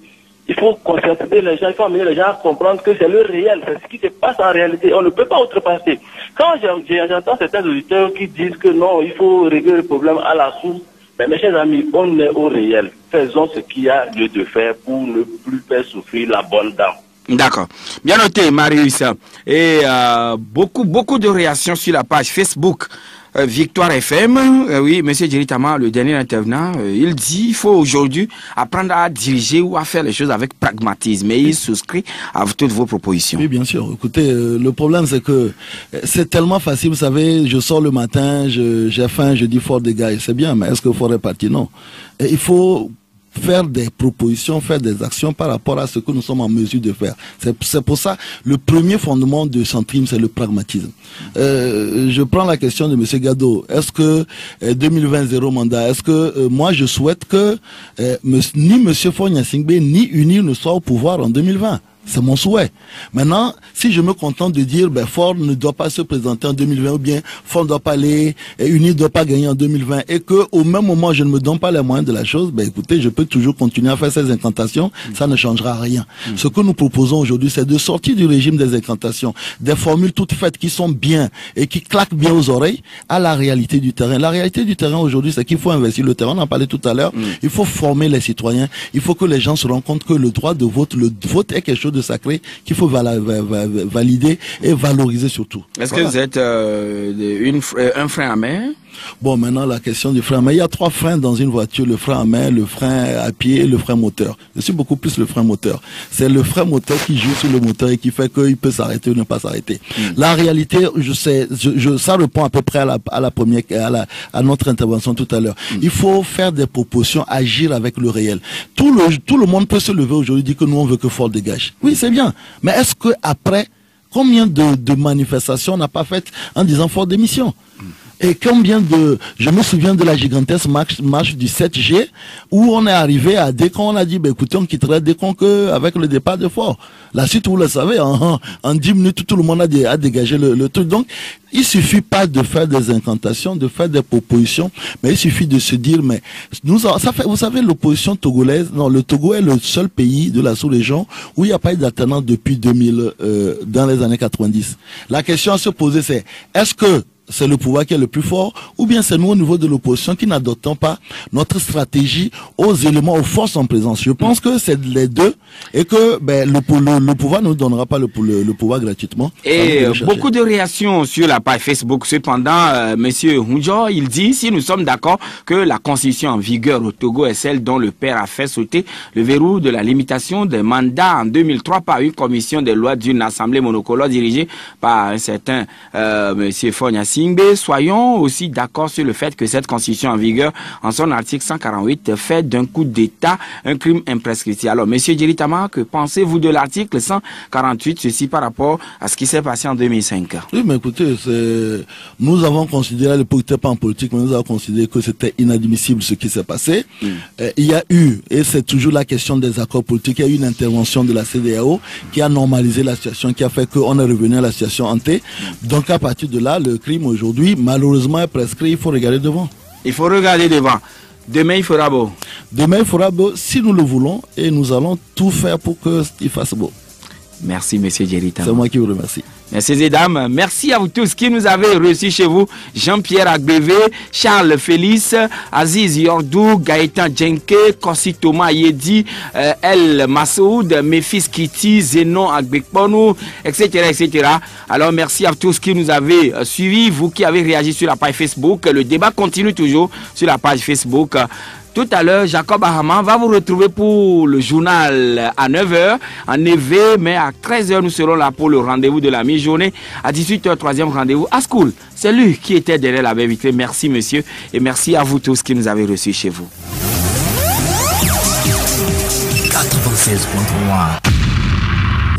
Il faut conscientiser les gens, il faut amener les gens à comprendre que c'est le réel, c'est ce qui se passe en réalité. On ne peut pas outrepasser. Quand j'entends certains auditeurs qui disent que non, il faut régler le problème à la source, mais mes chers amis, on est au réel. Faisons ce qu'il y a lieu de faire pour ne plus faire souffrir la bonne dame. D'accord. Bien noté, Marius. Et beaucoup de réactions sur la page Facebook. Victoire FM, oui, M. Djeritama, le dernier intervenant, il dit qu'il faut aujourd'hui apprendre à diriger ou à faire les choses avec pragmatisme. Et il souscrit à toutes vos propositions. Oui, bien sûr. Écoutez, le problème, c'est que c'est tellement facile. Vous savez, je sors le matin, j'ai faim, je dis fort des gars, c'est bien, mais est-ce que fort est parti? Non. Et il faut faire des propositions, faire des actions par rapport à ce que nous sommes en mesure de faire. C'est pour ça, le premier fondement de Centrim, c'est le pragmatisme. Je prends la question de M. Gado. Est-ce que 2020 0 mandat, est-ce que moi je souhaite que ni M. Fonya-Singbe ni UNIR ne soient au pouvoir en 2020? C'est mon souhait. Maintenant, si je me contente de dire, Ford ne doit pas se présenter en 2020 ou bien Ford ne doit pas aller, UNIR ne doit pas gagner en 2020 et que au même moment je ne me donne pas les moyens de la chose, écoutez, je peux toujours continuer à faire ces incantations, ça ne changera rien. Ce que nous proposons aujourd'hui, c'est de sortir du régime des incantations, des formules toutes faites qui sont bien et qui claquent bien aux oreilles à la réalité du terrain. La réalité du terrain aujourd'hui, c'est qu'il faut investir le terrain, on en parlait tout à l'heure, il faut former les citoyens, il faut que les gens se rendent compte que le droit de vote, le vote est quelque chose de sacré qu'il faut valider et valoriser surtout. Est-ce que vous êtes un frein à main? Bon, maintenant la question du frein à main. Il y a 3 freins dans une voiture, le frein à main, le frein à pied et le frein moteur. Je suis beaucoup plus le frein moteur. C'est le frein moteur qui joue sur le moteur et qui fait qu'il peut s'arrêter ou ne pas s'arrêter. La réalité, ça répond à peu près à notre intervention tout à l'heure. Il faut faire des propositions, agir avec le réel. Tout le monde peut se lever aujourd'hui et dire que nous on veut que Ford dégage. Oui, c'est bien. Mais est-ce que après, combien de manifestations on n'a pas faites en disant Ford démission? Et combien je me souviens de la gigantesque marche du 7G où on est arrivé à Décon, on a dit, écoutez, on quitterait Décon avec le départ de Ford. La suite, vous le savez, en 10 minutes, tout le monde a dégagé le truc. Donc, il suffit pas de faire des incantations, de faire des propositions, mais il suffit de se dire, mais vous savez, l'opposition togolaise, non, le Togo est le seul pays de la sous-région où il n'y a pas eu d'alternance depuis 2000, dans les années 90. La question à se poser, c'est, est-ce que c'est le pouvoir qui est le plus fort, ou bien c'est nous au niveau de l'opposition qui n'adoptons pas notre stratégie aux éléments, aux forces en présence. Je pense que c'est les deux et que le pouvoir ne nous donnera pas le pouvoir gratuitement. Et beaucoup de réactions sur la page Facebook. Cependant, Monsieur Hunjo, il dit, si nous sommes d'accord que la constitution en vigueur au Togo est celle dont le père a fait sauter le verrou de la limitation des mandats en 2003 par une commission des lois d'une assemblée monocolore dirigée par un certain Monsieur Fonya-Singbe, soyons aussi d'accord sur le fait que cette constitution en vigueur, en son article 148, fait d'un coup d'État un crime imprescriptible. Alors, Monsieur Djeritama, que pensez-vous de l'article 148, ceci par rapport à ce qui s'est passé en 2005? Oui, mais écoutez, nous avons considéré, à l'époque, c'était pas en politique, mais nous avons considéré que c'était inadmissible ce qui s'est passé. Il y a eu, et c'est toujours la question des accords politiques, il y a eu une intervention de la CEDEAO qui a normalisé la situation, qui a fait qu'on est revenu à la situation hantée. Donc, à partir de là, le crime aujourd'hui, malheureusement, est prescrit. Il faut regarder devant. Il faut regarder devant. Demain, il fera beau. Demain, il fera beau si nous le voulons et nous allons tout faire pour qu'il fasse beau. Merci, Monsieur Djeritama. C'est moi qui vous remercie. Merci, mesdames. Merci à vous tous qui nous avez reçus chez vous. Jean-Pierre Agbeve, Charles Félix, Aziz Yordou, Gaëtan Djenke, Kossi Thomas Yedi, El Massoud, Memphis Kitty, Zenon Agbekponou, etc., etc. Alors, merci à tous qui nous avez suivis, vous qui avez réagi sur la page Facebook. Le débat continue toujours sur la page Facebook. Tout à l'heure, Jacob Ahama va vous retrouver pour le journal à 9h en EV, mais à 13h, nous serons là pour le rendez-vous de la mi-journée. À 18h, troisième rendez-vous à School. C'est lui qui était derrière la baie vitrée. Merci, monsieur, et merci à vous tous qui nous avez reçus chez vous. 96.3,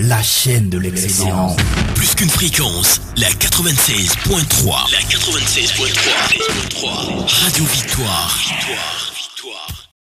la chaîne de l'excellence. Plus qu'une fréquence, la 96.3. La 96.3. Radio Victoire.